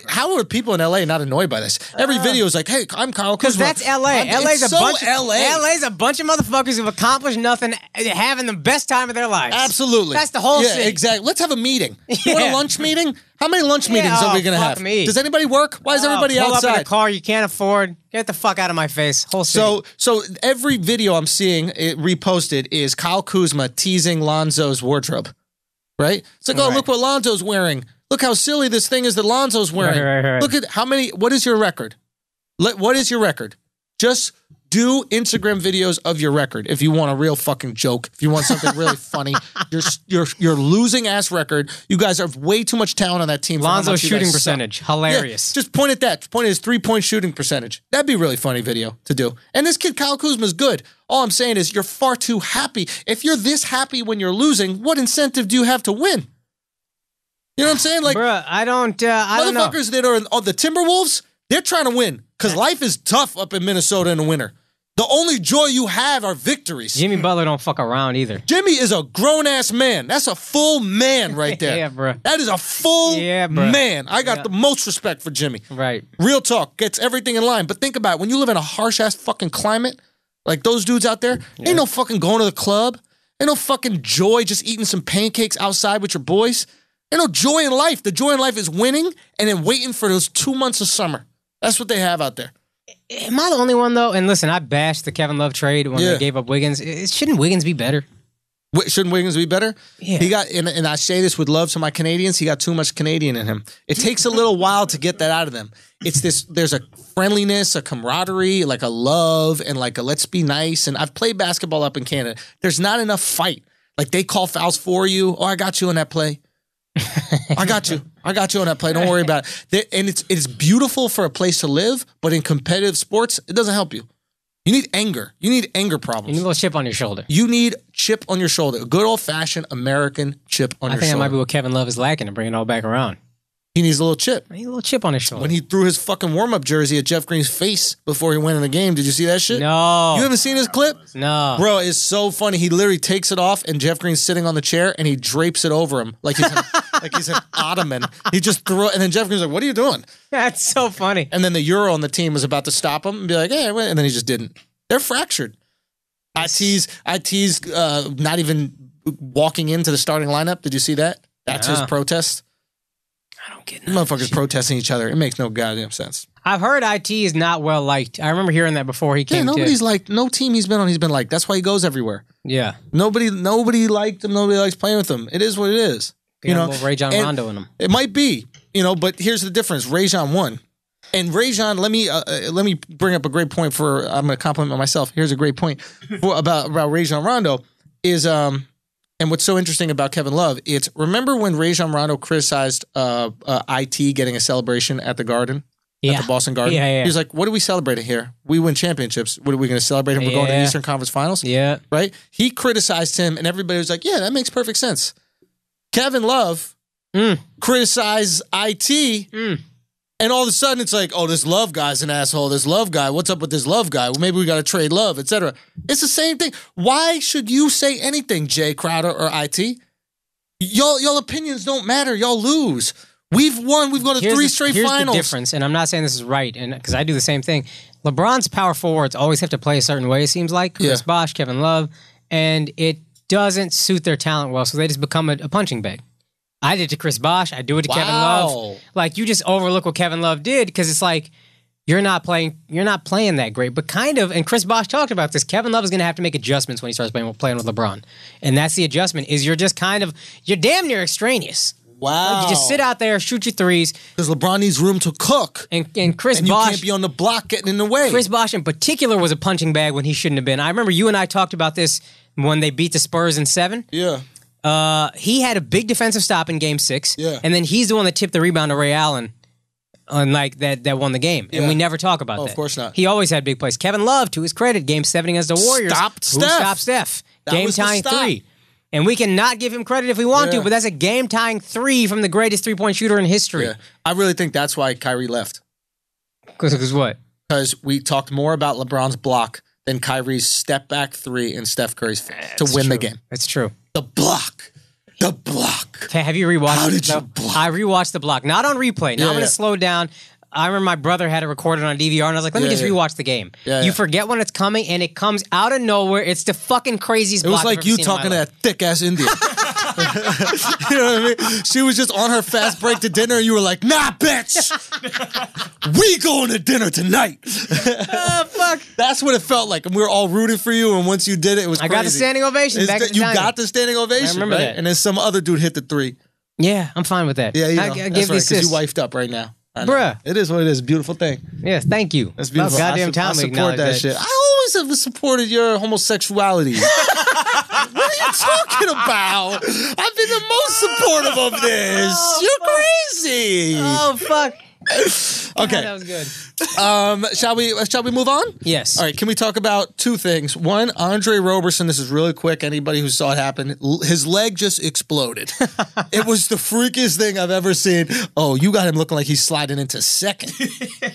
How are people in LA not annoyed by this? Every video is like, hey, I'm Kyle Kuzma. Because that's LA. LA's a bunch of motherfuckers who've accomplished nothing, having the best time of their lives. Absolutely. That's the whole shit. Exactly. Let's have a meeting. You want a lunch meeting? How many lunch meetings are we going to have? Me. Does anybody work? Why is everybody pull outside? Pull up in a car you can't afford. Get the fuck out of my face. Whole city. So every video I'm seeing reposted is Kyle Kuzma teasing Lonzo's wardrobe. Right? It's like, look what Lonzo's wearing. Look how silly this thing is that Lonzo's wearing. Right. Look at what is your record? What is your record? Just do Instagram videos of your record if you want a real fucking joke. If you want something really funny, your losing ass record. You guys have way too much talent on that team. Lonzo's shooting percentage, hilarious. Yeah, just point at that. Point at his 3-point shooting percentage. That'd be a really funny video to do. And this kid Kyle Kuzma is good. All I'm saying is you're far too happy. If you're this happy when you're losing, what incentive do you have to win? You know what I'm saying? Like, bruh, I don't know. Motherfuckers that are in the Timberwolves, they're trying to win because life is tough up in Minnesota in the winter. The only joy you have are victories. Jimmy Butler don't fuck around either. Jimmy is a grown-ass man. That's a full man right there. Yeah, bro. That is a full man. I got the most respect for Jimmy. Right. Real talk. Gets everything in line. But think about it. When you live in a harsh-ass fucking climate, like those dudes out there, ain't no fucking going to the club. Ain't no fucking joy just eating some pancakes outside with your boys. Ain't no joy in life. The joy in life is winning and then waiting for those 2 months of summer. That's what they have out there. Am I the only one, though? And listen, I bashed the Kevin Love trade when they gave up Wiggins. Shouldn't Wiggins be better? Shouldn't Wiggins be better? Yeah. He got, and I say this with love to my Canadians, he got too much Canadian in him. It takes a little while to get that out of them. There's a friendliness, a camaraderie, like a love, and like a let's be nice. And I've played basketball up in Canada. There's not enough fight. Like they call fouls for you. Oh, I got you on that play. I got you on that play. Don't worry about it. And it's beautiful for a place to live, but in competitive sports, it doesn't help you. You need anger. You need anger problems. You need a little chip on your shoulder. You need chip on your shoulder. A good old-fashioned American chip on your shoulder. I think that might be what Kevin Love is lacking to bring it all back around. He needs a little chip. He needs a little chip on his shoulder. When he threw his fucking warm-up jersey at Jeff Green's face before he went in the game, did you see that shit? No. You haven't seen this clip? No. Bro, it's so funny. He literally takes it off, and Jeff Green's sitting on the chair, and he drapes it over him like he's an ottoman. He just threw it, and then Jeff Green's like, what are you doing? That's so funny. And then the Euro on the team was about to stop him and be like, hey, and then he just didn't. They're fractured. IT's not even walking into the starting lineup. Did you see that? That's his protest. I don't get motherfuckers protesting each other. It makes no goddamn sense. I've heard IT is not well liked. I remember hearing that before he came. Nobody's liked. No team he's been on, he's been liked. That's why he goes everywhere. Yeah. Nobody liked him. Nobody likes playing with him. It is what it is. You know, a little Rajon Rondo in him. It might be, but here's the difference. Rajon won. And Rajon, let me bring up a great point for. I'm going to compliment myself. Here's a great point about Rajon Rondo is and what's so interesting about Kevin Love. It's remember when Rajon Rondo criticized IT getting a celebration at the Garden. At the Boston Garden. Yeah. He was like, what are we celebrating here? We win championships. What are we going to celebrate him? We're going to the Eastern Conference Finals? Yeah. Right? He criticized him, and everybody was like, yeah, that makes perfect sense. Kevin Love criticized IT, and all of a sudden it's like, oh, this Love guy's an asshole. This Love guy, what's up with this Love guy? Well, maybe we got to trade Love, etc. It's the same thing. Why should you say anything, Jay Crowder or IT? Y'all opinions don't matter. Y'all lose. We've won. We've gone to three straight finals. Here's the difference, and I'm not saying this is right, and because I do the same thing. LeBron's power forwards always have to play a certain way, it seems like. Chris Bosh, Kevin Love, and it doesn't suit their talent well, so they just become a punching bag. I did it to Chris Bosh. I do it to Kevin Love. Like, you just overlook what Kevin Love did because it's like you're not playing that great, but kind of. And Chris Bosh talked about this. Kevin Love is going to have to make adjustments when he starts playing with LeBron, and that's the adjustment. Is you're damn near extraneous. Wow. Like, you just sit out there, shoot your threes. Because LeBron needs room to cook. And Chris Bosh... you can't be on the block getting in the way. Chris Bosh in particular was a punching bag when he shouldn't have been. I remember you and I talked about this when they beat the Spurs in 7. Yeah. He had a big defensive stop in Game 6. Yeah. And then he's the one that tipped the rebound to Ray Allen on that won the game. And we never talk about that. Of course not. He always had big plays. Kevin Love, to his credit, Game 7 against the Warriors. Stopped Steph. Game-tying 3. And we can not give him credit if we want to, but that's a game-tying 3 from the greatest three-point shooter in history. Yeah. I really think that's why Kyrie left. Because what? Because we talked more about LeBron's block than Kyrie's step-back 3 and Steph Curry's to win the game. That's true. The block. Okay, have you rewatched How did you block? I rewatched the block. Not on replay. Now I'm going to slow down. I remember my brother had it recorded on DVR, and I was like, let me just rewatch the game. You forget when it's coming, and it comes out of nowhere. It's the fucking craziest block It was like you talking to that thick-ass Indian. You know what I mean? She was just on her fast break to dinner, and you were like, nah, bitch! We going to dinner tonight! Oh, fuck. That's what it felt like, and we were all rooting for you, and once you did it was crazy. I got the standing ovation back at the time. You got the standing ovation, I remember that. And then some other dude hit the 3. Yeah, I'm fine with that. Yeah, I give that's right, because you wifed up right now. Bruh. It is what it is. Beautiful thing. Yes, thank you. That's beautiful. Goddamn time I support that shit. I always have supported your homosexuality. What are you talking about? I've been the most supportive of this. You're crazy. Oh, fuck. Okay. That was good. Shall we move on? Yes. All right. Can we talk about 2 things? One, Andre Roberson. This is really quick. Anybody who saw it happen, his leg just exploded. It was the freakiest thing I've ever seen. Oh, you got him looking like he's sliding into second.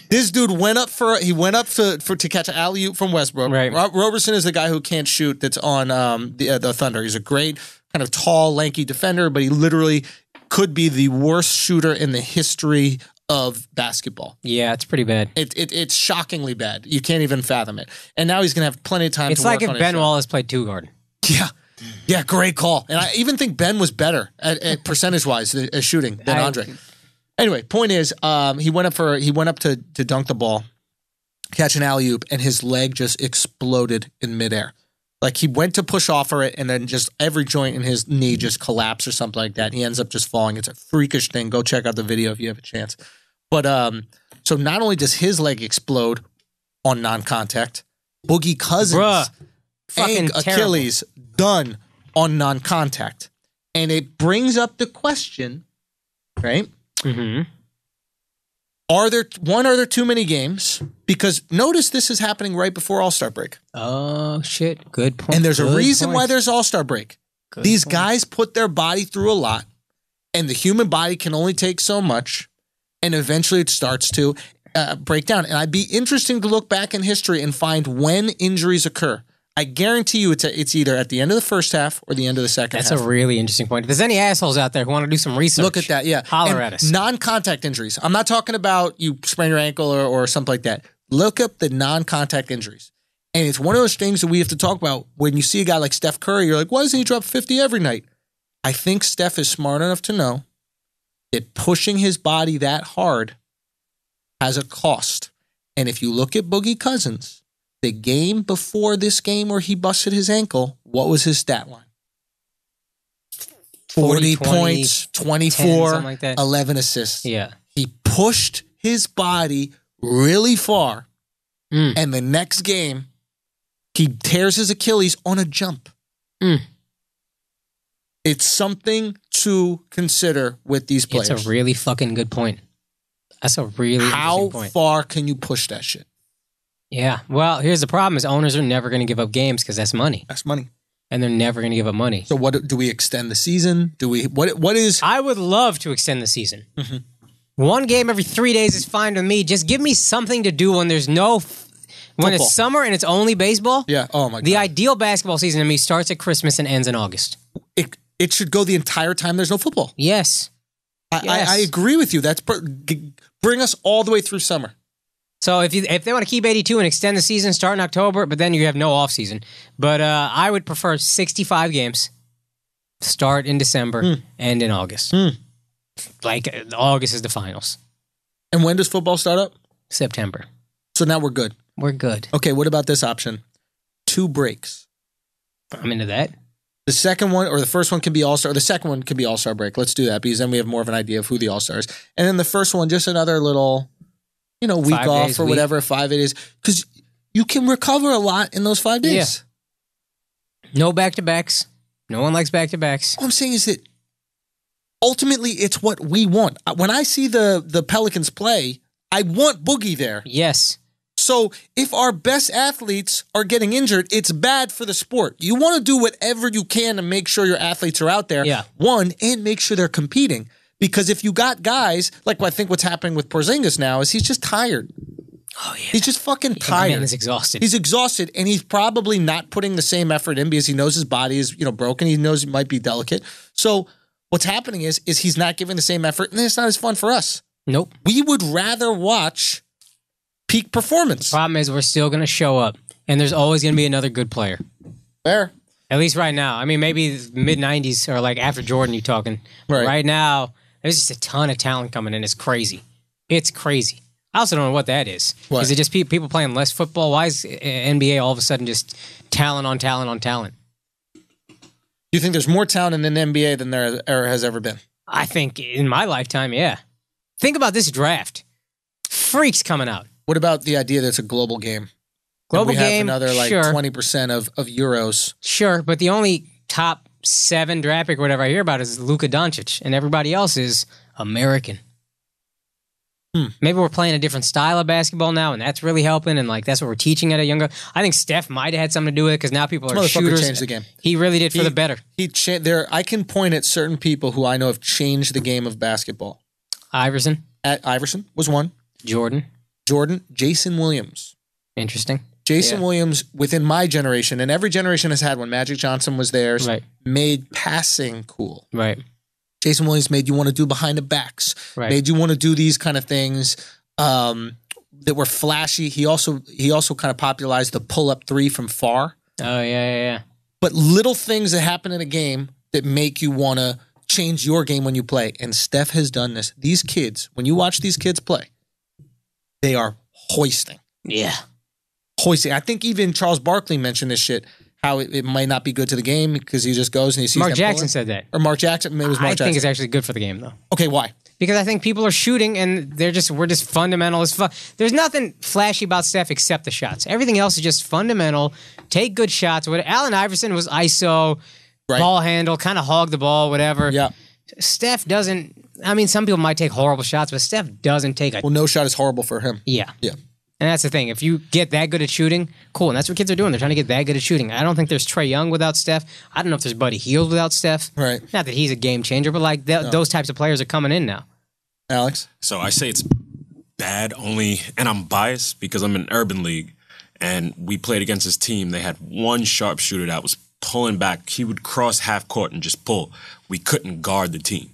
This dude went up to catch an alley-oop from Westbrook. Right. Roberson is the guy who can't shoot. That's on the Thunder. He's a great kind of tall, lanky defender, but he literally could be the worst shooter in the history of basketball. Yeah, it's pretty bad. It's shockingly bad. You can't even fathom it. And now he's going to have plenty of time to work on it. It's like if Ben Wallace played 2 guard. Yeah. Yeah, great call. And I even think Ben was better at percentage-wise at shooting than Andre. Anyway, point is, he went up to dunk the ball, catch an alley-oop, and his leg just exploded in midair. Like, he went to push off for it, and then just every joint in his knee just collapsed or something like that. He ends up just falling. It's a freakish thing. Go check out the video if you have a chance. But so not only does his leg explode on non-contact, Boogie Cousins' Achilles done on non-contact. And it brings up the question, right? Mm-hmm. Are there too many games? Because notice this is happening right before All-Star break. Oh, shit. Good point. And there's a reason why there's All-Star break. These guys put their body through a lot, and the human body can only take so much, and eventually it starts to break down. And I'd be interesting to look back in history and find when injuries occur. I guarantee you it's either at the end of the first half or the end of the second half. That's a really interesting point. If there's any assholes out there who want to do some research, look at that, yeah. Holler at us. Non-contact injuries. I'm not talking about you sprain your ankle or something like that. Look up the non-contact injuries. And it's one of those things that we have to talk about. When you see a guy like Steph Curry, you're like, why doesn't he drop 50 every night? I think Steph is smart enough to know that pushing his body that hard has a cost. And if you look at Boogie Cousins, the game before this game where he busted his ankle, what was his stat line? 40 points, 24, 10, like 11 assists. Yeah. He pushed his body really far, and the next game, he tears his Achilles on a jump. It's something to consider with these players. It's a really fucking good point. That's a really interesting point. How far can you push that shit? Yeah. Well, here's the problem is owners are never going to give up games because that's money. That's money. And they're never going to give up money. So what do we extend the season? What is... I would love to extend the season. One game every 3 days is fine with me. Just give me something to do when there's no... When Football. it's summer and it's only baseball. Yeah. Oh, my God. The ideal basketball season to me starts at Christmas and ends in August. It should go the entire time there's no football. Yes. I agree with you. Bring us all the way through summer. So if they want to keep 82 and extend the season, start in October, but then you have no off season. But I would prefer 65 games, start in December, end in August. Like August is the finals. And when does football start up? September. So now we're good. We're good. Okay, what about this option? 2 breaks. I'm into that. The second one, or the first one can be All-Star. The second one can be All-Star break. Let's do that because then we have more of an idea of who the All-Star is. And then the first one, just another little, week off or whatever, 5 days. Because you can recover a lot in those 5 days. Yeah. No back-to-backs. No one likes back-to-backs. All I'm saying is that ultimately it's what we want. When I see the Pelicans play, I want Boogie there. Yes. So if our best athletes are getting injured, it's bad for the sport. You want to do whatever you can to make sure your athletes are out there, and make sure they're competing. Because if you got guys, like I think what's happening with Porzingis now is he's just tired. Oh, yeah. He's just fucking tired. Man is exhausted. He's exhausted, and he's probably not putting the same effort in because he knows his body is broken. He knows he might be delicate. So what's happening is he's not giving the same effort, and then it's not as fun for us. Nope. We would rather watch peak performance. The problem is we're still going to show up, and there's always going to be another good player. Fair. At least right now. I mean, maybe mid-90s or like after Jordan you're talking. Right now, there's just a ton of talent coming in. It's crazy. It's crazy. I also don't know what that is. What? Is it just people playing less football? Why is NBA all of a sudden just talent on talent on talent? You think there's more talent in the NBA than there has ever been? I think in my lifetime, yeah. Think about this draft. Freaks coming out. What about the idea that it's a global game? Global we game, have another sure. 20% of Euros. Sure, but the only top 7 draft pick or whatever I hear about is Luka Doncic, and everybody else is American. Maybe we're playing a different style of basketball now, and that's really helping, and like that's what we're teaching at a younger. I think Steph might have had something to do with it because now people are shooters. Changed the game. He really did for the better. I can point at certain people who I know have changed the game of basketball. Iverson was one. Jordan, Jason Williams. Interesting. Jason Williams, within my generation, and every generation has had one. Magic Johnson was theirs. Right. Made passing cool. Right. Jason Williams made you want to do behind the backs. Right. Made you want to do these kind of things that were flashy. He also kind of popularized the pull-up 3 from far. Oh, yeah. But little things that happen in a game that make you want to change your game when you play. And Steph has done this. These kids, when you watch these kids play, they are hoisting. Yeah. Hoisting. I think even Charles Barkley mentioned this shit. How it might not be good to the game because he just goes and he sees Mark Jackson said that. Or Mark Jackson. Maybe it was Mark Jackson. I think it's actually good for the game, though. Okay, why? Because I think people are shooting and we're just fundamental as fuck. There's nothing flashy about Steph except the shots. Everything else is just fundamental. Take good shots. Allen Iverson was ISO, ball handle, kind of hog the ball, whatever. Yeah. Steph doesn't. I mean, some people might take horrible shots, but Steph doesn't take a. Well, no shot is horrible for him. Yeah. Yeah. And that's the thing. If you get that good at shooting, cool. And that's what kids are doing. They're trying to get that good at shooting. I don't think there's Trae Young without Steph. I don't know if there's Buddy Hield without Steph. Right. Not that he's a game changer, but like those types of players are coming in now. Alex? So I say it's bad only, and I'm biased because I'm in Urban League, and we played against this team. They had one sharpshooter that was pulling back. He would cross half court and just pull. We couldn't guard the team.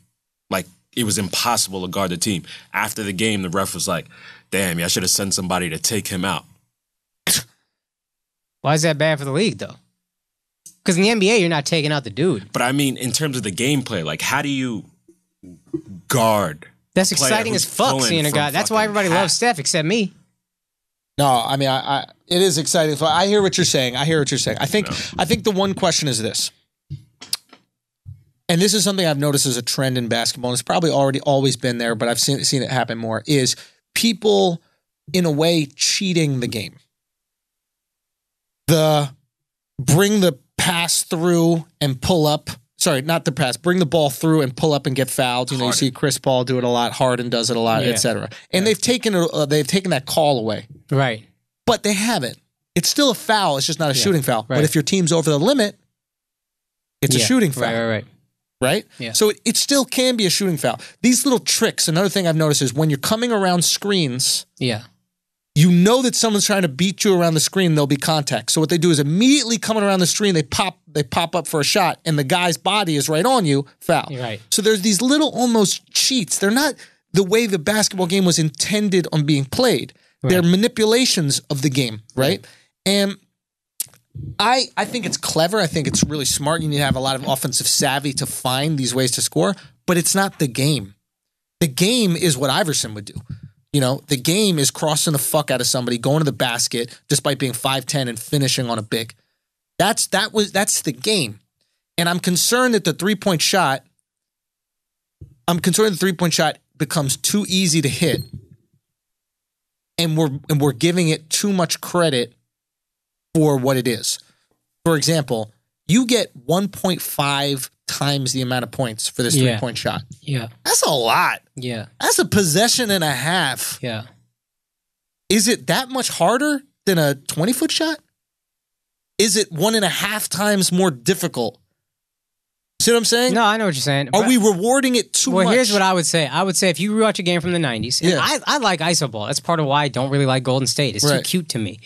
Like, it was impossible to guard the team. After the game, the ref was like, damn, I should have sent somebody to take him out. Why is that bad for the league, though? Because in the NBA, you're not taking out the dude. But I mean, in terms of the gameplay, like, how do you guard? That's exciting as fuck seeing a guy. That's why everybody loves Steph, except me. No, I mean, it is exciting. I hear what you're saying. I think the one question is this. And this is something I've noticed as a trend in basketball, and it's probably always been there, but I've seen it happen more, is people in a way, cheating the game. The bring the pass through and pull up. Sorry, not the pass. Bring the ball through and pull up and get fouled. You see Chris Paul do it a lot. Harden does it a lot, etc. And they've taken that call away. Right. But they haven't. It's still a foul. It's just not a shooting foul. Right. But if your team's over the limit, it's a shooting foul. Right? Yeah. So it still can be a shooting foul. These little tricks, another thing I've noticed is when you're coming around screens, you know that someone's trying to beat you around the screen, there'll be contact. So what they do is immediately coming around the screen, they pop up for a shot, and the guy's body is right on you, foul. Right. So there's these little almost cheats. They're not the way the basketball game was intended on being played. Right. They're manipulations of the game, right? And I think it's clever. I think it's really smart. You need to have a lot of offensive savvy to find these ways to score, but it's not the game. The game is what Iverson would do. The game is crossing the fuck out of somebody, going to the basket, despite being 5'10" and finishing on a big. That's the game. And I'm concerned that the three-point shot becomes too easy to hit. And we're giving it too much credit for what it is. For example, you get 1.5 times the amount of points for this three-point shot. Yeah. That's a lot. Yeah. That's a possession and a half. Yeah. Is it that much harder than a 20-foot shot? Is it 1.5 times more difficult? See what I'm saying? No, I know what you're saying. Are we rewarding it too much? Well, here's what I would say. I would say if you rewatch a game from the 90s, and I like iso ball. That's part of why I don't really like Golden State. It's too cute to me.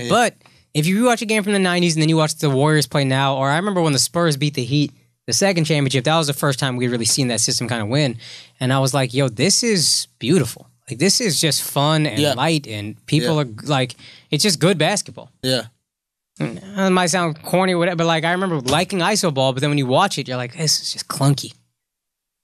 But if you rewatch a game from the 90s and then you watch the Warriors play now, or I remember when the Spurs beat the Heat, the second championship, that was the first time we'd really seen that system kind of win. And I was like, yo, this is beautiful. Like, this is just fun and light, and people are like, it's just good basketball. Yeah. It might sound corny or whatever, but like I remember liking iso ball, but then when you watch it, you're like, this is just clunky.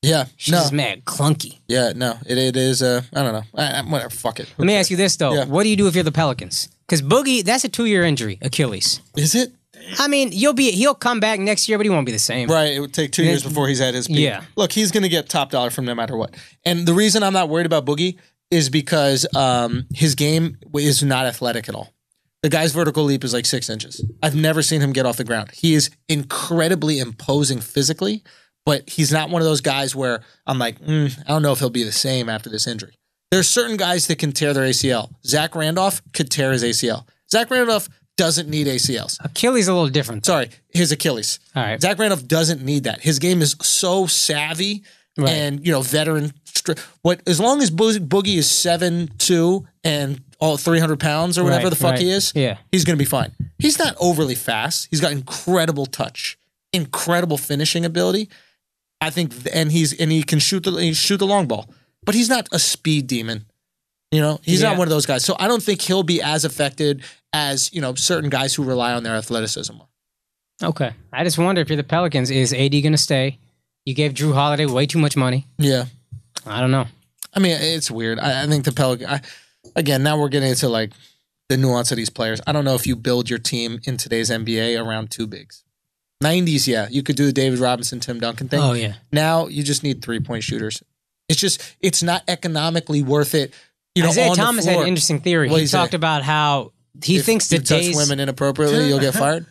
Yeah. It's just mad clunky. Yeah, no. It is, I don't know. Whatever, fuck it. Let me ask you this, though. Yeah. What do you do if you're the Pelicans? Because Boogie, that's a 2-year injury, Achilles. Is it? I mean, he'll come back next year, but he won't be the same. Right. It would take 2 years before he's at his peak. Yeah. Look, he's going to get top dollar from no matter what. And the reason I'm not worried about Boogie is because his game is not athletic at all. The guy's vertical leap is like 6 inches. I've never seen him get off the ground. He is incredibly imposing physically, but he's not one of those guys where I'm like, I don't know if he'll be the same after this injury. There's certain guys that can tear their ACL. Zach Randolph could tear his ACL. Zach Randolph doesn't need ACLs. Achilles a little different. Sorry, his Achilles. All right. Zach Randolph doesn't need that. His game is so savvy and, veteran. As long as Boogie is 7'2" and all 300 pounds or whatever the fuck he is, he's going to be fine. He's not overly fast. He's got incredible touch, incredible finishing ability. I think, and he can shoot the long ball, but he's not a speed demon. He's not one of those guys. So I don't think he'll be as affected as, certain guys who rely on their athleticism. Okay. I just wonder if you're the Pelicans, is AD going to stay? You gave Drew Holiday way too much money. Yeah. I don't know. I mean, it's weird. I think the Pelicans, again, now we're getting into like the nuance of these players. I don't know if you build your team in today's NBA around two bigs. 90s, yeah. You could do the David Robinson, Tim Duncan thing. Oh, yeah. Now you just need 3-point shooters. It's not economically worth it. Isaiah Thomas had an interesting theory. He talked about how he thinks the days... If you touch women inappropriately, you'll get fired?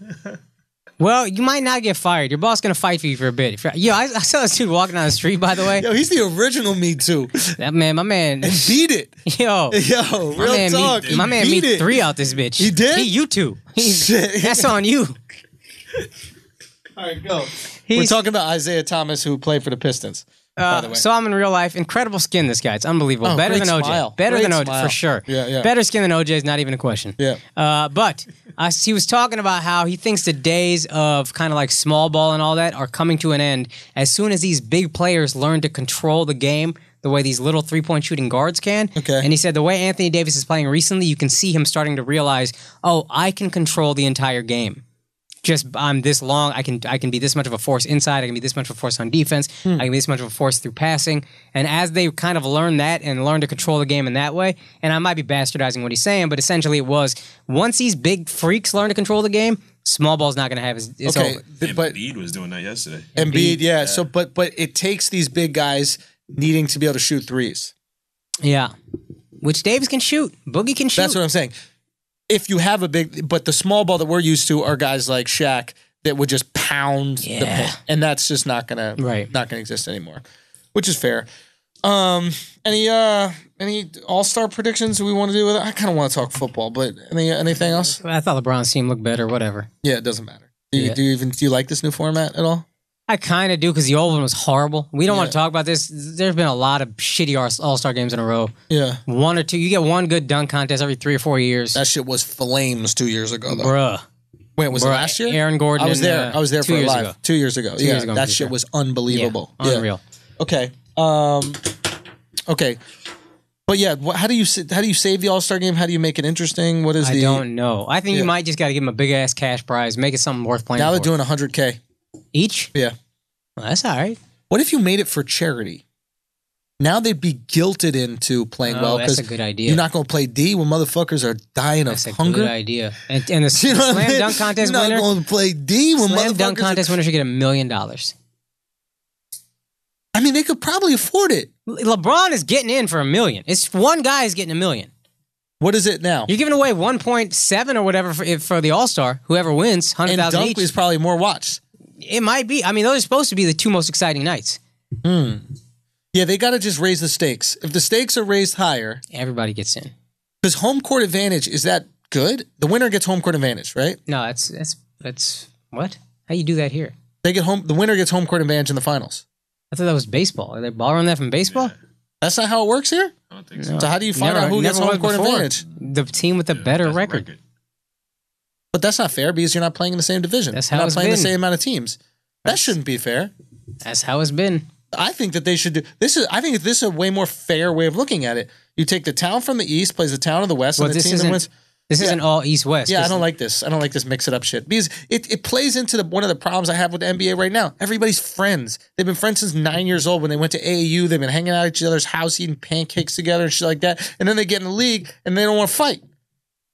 Well, you might not get fired. Your boss going to fight for you for a bit. I saw this dude walking down the street, by the way. Yo, he's the original Me Too. That man, my man... And beat it. Yo, real talk. My man beat 3 out this bitch. He did? You too. That's on you. All right, go. We're talking about Isaiah Thomas, who played for the Pistons. By the way. Saw him in real life. Incredible skin, this guy. It's unbelievable. Oh, Better than OJ. Smile. Better Great than OJ, smile. for sure. Yeah. Better skin than OJ is not even a question. Yeah. But he was talking about how he thinks the days of kind of like small ball and all that are coming to an end as soon as these big players learn to control the game the way these little 3-point shooting guards can. Okay. And he said the way Anthony Davis is playing recently, you can see him starting to realize, I can control the entire game. I'm this long. I can be this much of a force inside. I can be this much of a force on defense. I can be this much of a force through passing. And as they kind of learn that and learn to control the game in that way, and I might be bastardizing what he's saying, but essentially it was once these big freaks learn to control the game, small ball's not going to have it's over. But Embiid was doing that yesterday. Embiid, yeah. So, but it takes these big guys needing to be able to shoot threes. Yeah. Which Davis can shoot. Boogie can shoot. That's what I'm saying. If you have a big, but the small ball that we're used to are guys like Shaq that would just pound the paint, and that's just not gonna exist anymore, which is fair. Any All-Star predictions we want to do with it? I kind of want to talk football, but anything else? I thought LeBron's team looked better. Whatever. Yeah, it doesn't matter. Do you like this new format at all? I kind of do because the old one was horrible. We don't want to talk about this. There's been a lot of shitty All-Star games in a row. Yeah. One or two. You get one good dunk contest every 3 or 4 years. That shit was flames 2 years ago, though. Bruh. Wait, was it last year? Aaron Gordon. I was there. I was there for a live. 2 years ago. Yeah, that shit was unbelievable. Yeah, unreal. Okay. Okay. But yeah, how do you save the All-Star game? How do you make it interesting? I don't know. I think you might just got to give them a big ass cash prize, make it something worth playing. Now they're doing $100K each. Yeah. Well, that's all right. What if you made it for charity? Now they'd be guilted into playing well. That's a good idea. You're not going to play D when motherfuckers are dying of hunger. That's a good idea. And the slam dunk contest winner. You're not going to play D when slam dunk contest winner should get $1 million. I mean, they could probably afford it. LeBron is getting in for $1 million. It's one guy is getting $1 million. What is it now? You're giving away 1.7 or whatever for the All-Star. Whoever wins, 100,000 each. And dunk is probably more watched. It might be. I mean, those are supposed to be the two most exciting nights. Yeah, they got to just raise the stakes. If the stakes are raised higher, everybody gets in. Because home court advantage, is that good? The winner gets home court advantage, right? No, that's what? How you do that here? They get home. The winner gets home court advantage in the finals. I thought that was baseball. Are they borrowing that from baseball? Yeah. That's not how it works here? I don't think so. So how do you find out who gets home court advantage? The team with the better record. But that's not fair because you're not playing in the same division. That's how you're not it's playing been. the same amount of teams. That shouldn't be fair. That's how it's been. I think that they should do this. I think this is a way more fair way of looking at it. You take the town from the east, plays the town of the west, and the team that wins. This isn't all East-West. Yeah, I don't like this. I don't like this mix-it-up shit. Because it plays into one of the problems I have with the NBA right now. Everybody's friends. They've been friends since 9 years old. When they went to AAU, they've been hanging out at each other's house, eating pancakes together and shit like that. And then they get in the league, and they don't want to fight.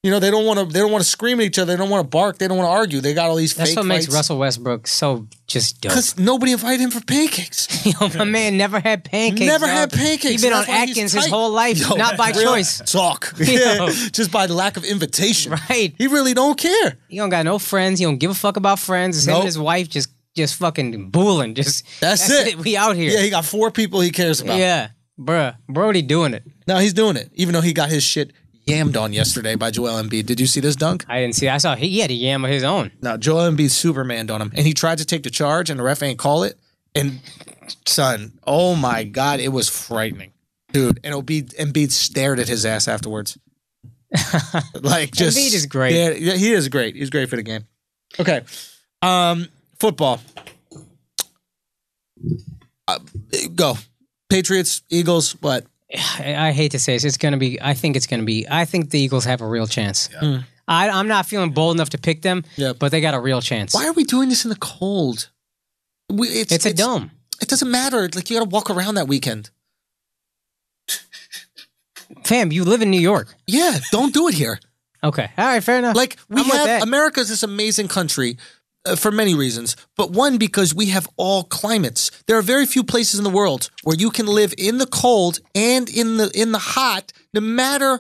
You know, they don't want to scream at each other. They don't want to bark. They don't want to argue. They got all these fake fights. That's what makes Russell Westbrook so just dope. Because nobody invited him for pancakes. My man never had pancakes. Never had pancakes. He's been on Atkins his whole life, not by choice. Talk. Just by the lack of invitation. Right. He really don't care. He don't got no friends. He don't give a fuck about friends. It's him and his wife just fucking booling. That's it. We out here. Yeah, he got 4 people he cares about. Yeah. Brody doing it. No, he's doing it. Even though he got his shit yammed on yesterday by Joel Embiid. Did you see this dunk? I didn't see. I saw he had a yam of his own. No, Joel Embiid Supermaned on him, and he tried to take the charge, and the ref ain't call it. And son, oh my God, it was frightening, dude. And Embiid stared at his ass afterwards. Like just Embiid is great. Yeah, he is great. He's great for the game. Okay, football. Go, Patriots, Eagles. What? I hate to say this. It's going to be. I think the Eagles have a real chance. Yeah. I'm not feeling bold enough to pick them, but they got a real chance. Why are we doing this in the cold? It's a dome. It doesn't matter. Like, you got to walk around that weekend. Fam, you live in New York. Yeah, don't do it here. Okay. All right, fair enough. Like, America's this amazing country for many reasons, but one, because we have all climates. There are very few places in the world where you can live in the cold and in the hot, no matter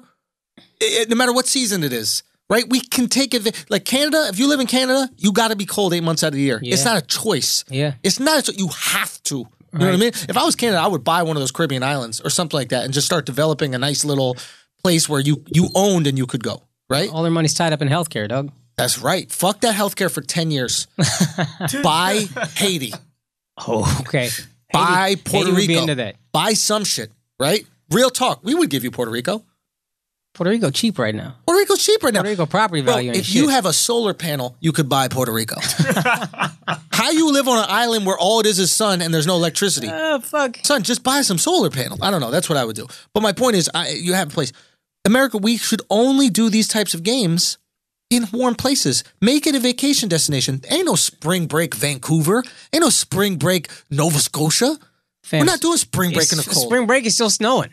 what season it is. Right? We can take it like Canada. If you live in Canada, you got to be cold 8 months out of the year. Yeah. It's not a choice. Yeah, it's not a choice. You have to. You know what I mean? If I was Canada, I would buy one of those Caribbean islands or something like that and just start developing a nice little place where you owned and you could go. Right? All their money's tied up in healthcare, Doug. That's right. Fuck that healthcare for 10 years. Buy Haiti. Oh, okay. Buy Puerto Rico. Would be into that. Buy some shit. Right? Real talk. We would give you Puerto Rico. Puerto Rico cheap right now. Puerto Rico's cheap right now. Puerto Rico property value. Bro, if you have a solar panel, you could buy Puerto Rico. How you live on an island where all it is sun and there's no electricity? Oh, fuck. Son, just buy some solar panel. I don't know. That's what I would do. But my point is, you have a place. America, we should only do these types of games in warm places. Make it a vacation destination. Ain't no spring break Vancouver. Ain't no spring break Nova Scotia. We're not doing spring break in the cold. Spring break is still snowing.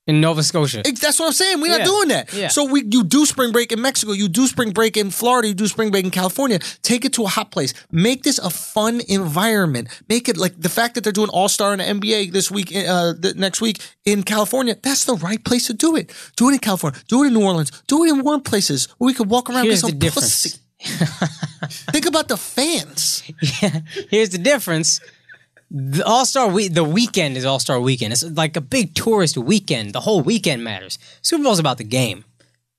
in Nova Scotia. That's what I'm saying. We're not doing that. Yeah. So you do spring break in Mexico. You do spring break in Florida. You do spring break in California. Take it to a hot place. Make this a fun environment. Make it like the fact that they're doing All-Star in the NBA this week, next week in California. That's the right place to do it. Do it in California. Do it in New Orleans. Do it in warm places where we could walk around and get some pussy. Think about the fans. Yeah. Here's the difference. The All-Star the weekend is All-Star weekend. It's like a big tourist weekend. The whole weekend matters. Super Bowl's about the game.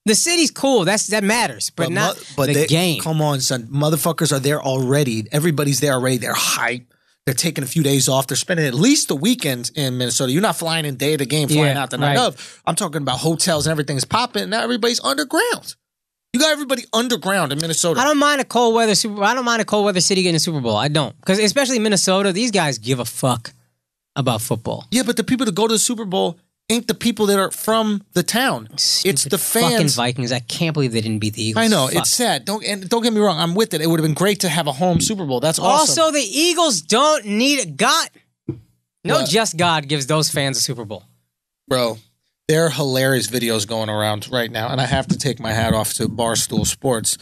The city's cool. That matters, but not the game. Come on, son. Motherfuckers are there already. Everybody's there already. They're hype. They're taking a few days off. They're spending at least the weekend in Minnesota. You're not flying in day of the game, flying out the night of. I'm talking about hotels and everything's popping. Now everybody's underground. You got everybody underground in Minnesota. I don't mind a cold weather city getting a Super Bowl. I don't. Because especially Minnesota, these guys give a fuck about football. Yeah, but the people that go to the Super Bowl ain't the people that are from the town. It's the fans. Fucking Vikings. I can't believe they didn't beat the Eagles. I know. Fuck. It's sad. Don't get me wrong. I'm with it. It would have been great to have a home Super Bowl. That's awesome. Also, the Eagles don't need God. No, just God gives those fans a Super Bowl. Bro. There are hilarious videos going around right now, and I have to take my hat off to Barstool Sports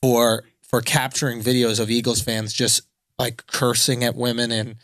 for capturing videos of Eagles fans just like cursing at women and.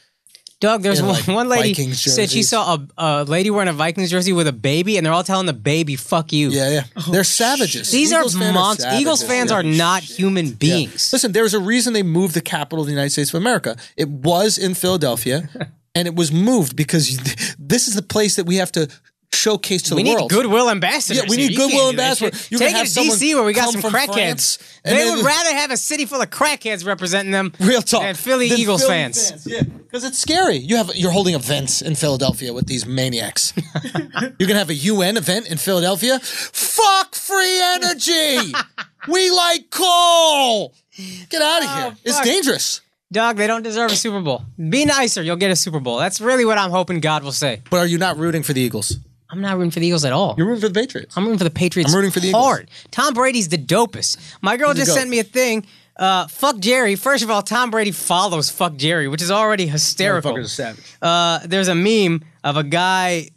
Doug, there's one lady said she saw a lady wearing a Vikings jersey with a baby, and they're all telling the baby, "Fuck you." Yeah. They're savages. These are monsters. Eagles fans are not human beings. Yeah. Listen, there's a reason they moved the capital of the United States of America. It was in Philadelphia, and it was moved because this is the place that we have to showcase to the world. We need goodwill ambassadors. Yeah, we need goodwill ambassadors. Take it to DC where we got some crackheads. They would rather have a city full of crackheads representing them than Philly Eagles fans. Yeah, because it's scary. You're holding events in Philadelphia with these maniacs. You're gonna have a UN event in Philadelphia. Fuck free energy. We like coal. Get out of here. It's dangerous. Dog, they don't deserve a Super Bowl. Be nicer. You'll get a Super Bowl. That's really what I'm hoping God will say. But are you not rooting for the Eagles? I'm not rooting for the Eagles at all. You're rooting for the Patriots. I'm rooting for the Patriots. I'm rooting for the Eagles. Hard. Tom Brady's the dopest. My girl just sent me a thing. Fuck Jerry. First of all, Tom Brady follows Fuck Jerry, which is already hysterical. Motherfucker's savage. There's a meme of a guy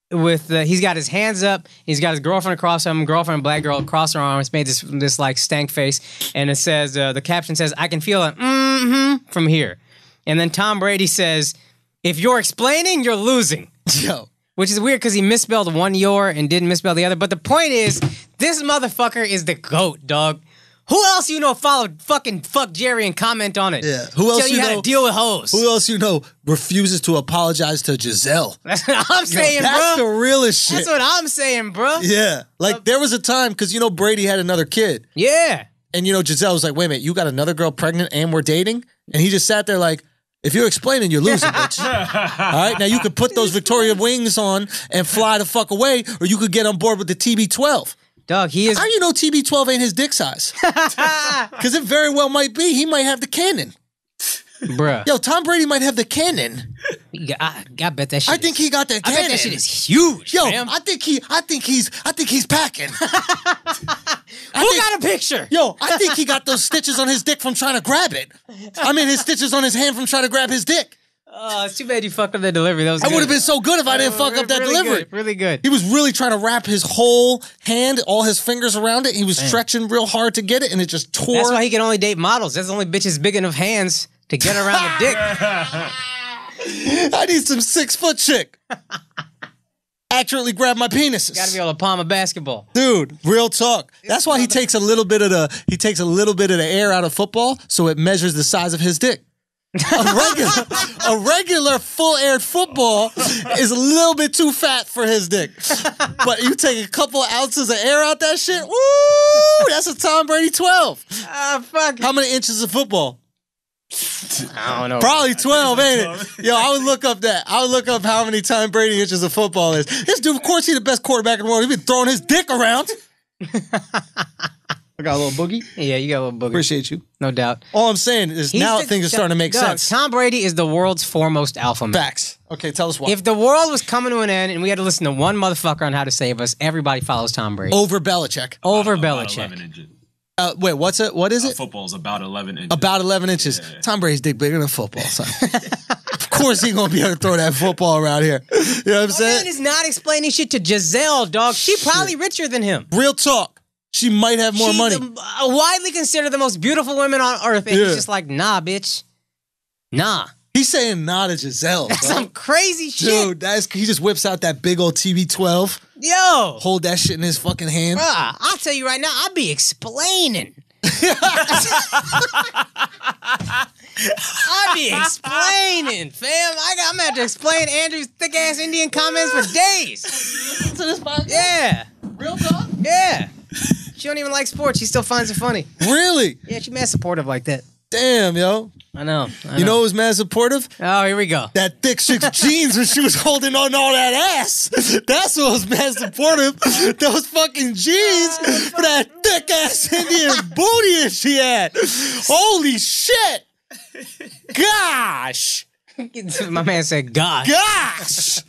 with he's got his hands up. He's got his girlfriend across him, girlfriend, black girl across her arms, made this like stank face, and it says the caption says, "I can feel it from here." And then Tom Brady says, "If you're explaining, you're losing." Yo. Which is weird because he misspelled one "your" and didn't misspell the other. But the point is, this motherfucker is the GOAT, dog. Who else you know followed fucking Fuck Jerry and comment on it? Yeah. Who else tell you know how to deal with hoes? Who else you know refuses to apologize to Giselle? That's what I'm saying, bro. That's the realest shit. That's what I'm saying, bro. Yeah. Like there was a time, because Brady had another kid. Yeah. And Giselle was like, wait a minute, you got another girl pregnant and we're dating? And he just sat there like, if you're explaining, you're losing, bitch. All right? Now, you could put those Victoria wings on and fly the fuck away, or you could get on board with the TB12. Dog, he is... How do you know TB12 ain't his dick size? Because it very well might be. He might have the cannon. Bruh. Yo, Tom Brady might have the cannon. I bet that shit I think he got that cannon. I bet that shit is huge, Yo, fam. I think he's packing. Who got a picture? Yo, I think he got those stitches on his dick from trying to grab it. I mean, his stitches on his hand from trying to grab his dick. Oh, it's too bad you fucked up that delivery. That was good. would have been so good if I didn't fuck up that delivery. Really good. He was really trying to wrap his whole hand, all his fingers around it. He was stretching real hard to get it, and it just tore. That's why he can only date models. That's the only bitches big enough hands to get around the dick. I need some 6-foot chick. Accurately grab my penises. Gotta be able to palm a basketball. Dude, real talk. That's why he takes a little bit of the air out of football, so it measures the size of his dick. A regular full-aired football is a little bit too fat for his dick. But you take a couple ounces of air out that shit, woo! That's a Tom Brady 12. Ah, fuck. How many inches of football? I don't know. Probably 12, ain't it? Yo, I would look up that. I would look up how many Tom Brady inches of football is. This dude, of course, he's the best quarterback in the world. He's been throwing his dick around. I got a little boogie. Yeah, you got a little boogie. Appreciate you. No doubt. All I'm saying is things are starting to make sense. Tom Brady is the world's foremost alpha man. Facts. Okay, tell us why. If the world was coming to an end and we had to listen to one motherfucker on how to save us, everybody follows Tom Brady. Over Belichick. Over about Belichick. 11 inches. Wait, what is it? Football's about 11 inches. About 11 inches. Yeah. Tom Brady's dick bigger than football, son. course he gonna be able to throw that football around here. You know what I'm My saying? man is not explaining shit to Giselle, dog. She probably richer than him. Real talk. She might have more She's money. Widely considered the most beautiful women on earth, and he's just like, nah, bitch. Nah. He's saying nah to Giselle. That's bro. some crazy shit. Dude, he just whips out that big old TB12. Yo. Hold that shit in his fucking hand. Bruh, I'll tell you right now, I'll be explaining. I'll be explaining, fam. I'm going to have to explain Andrew's thick-ass Indian comments for days. To this podcast? Yeah. Real talk? Yeah. She don't even like sports. She still finds it funny. Really? Yeah, she's mad supportive like that. Damn, yo. I know. You know who's mad supportive? Oh, here we go. That thick chick's jeans when she was holding on all that ass. That's what was mad supportive. Those fucking jeans for that thick ass Indian booty that she had. Holy shit. Gosh. My man said, gosh. Gosh.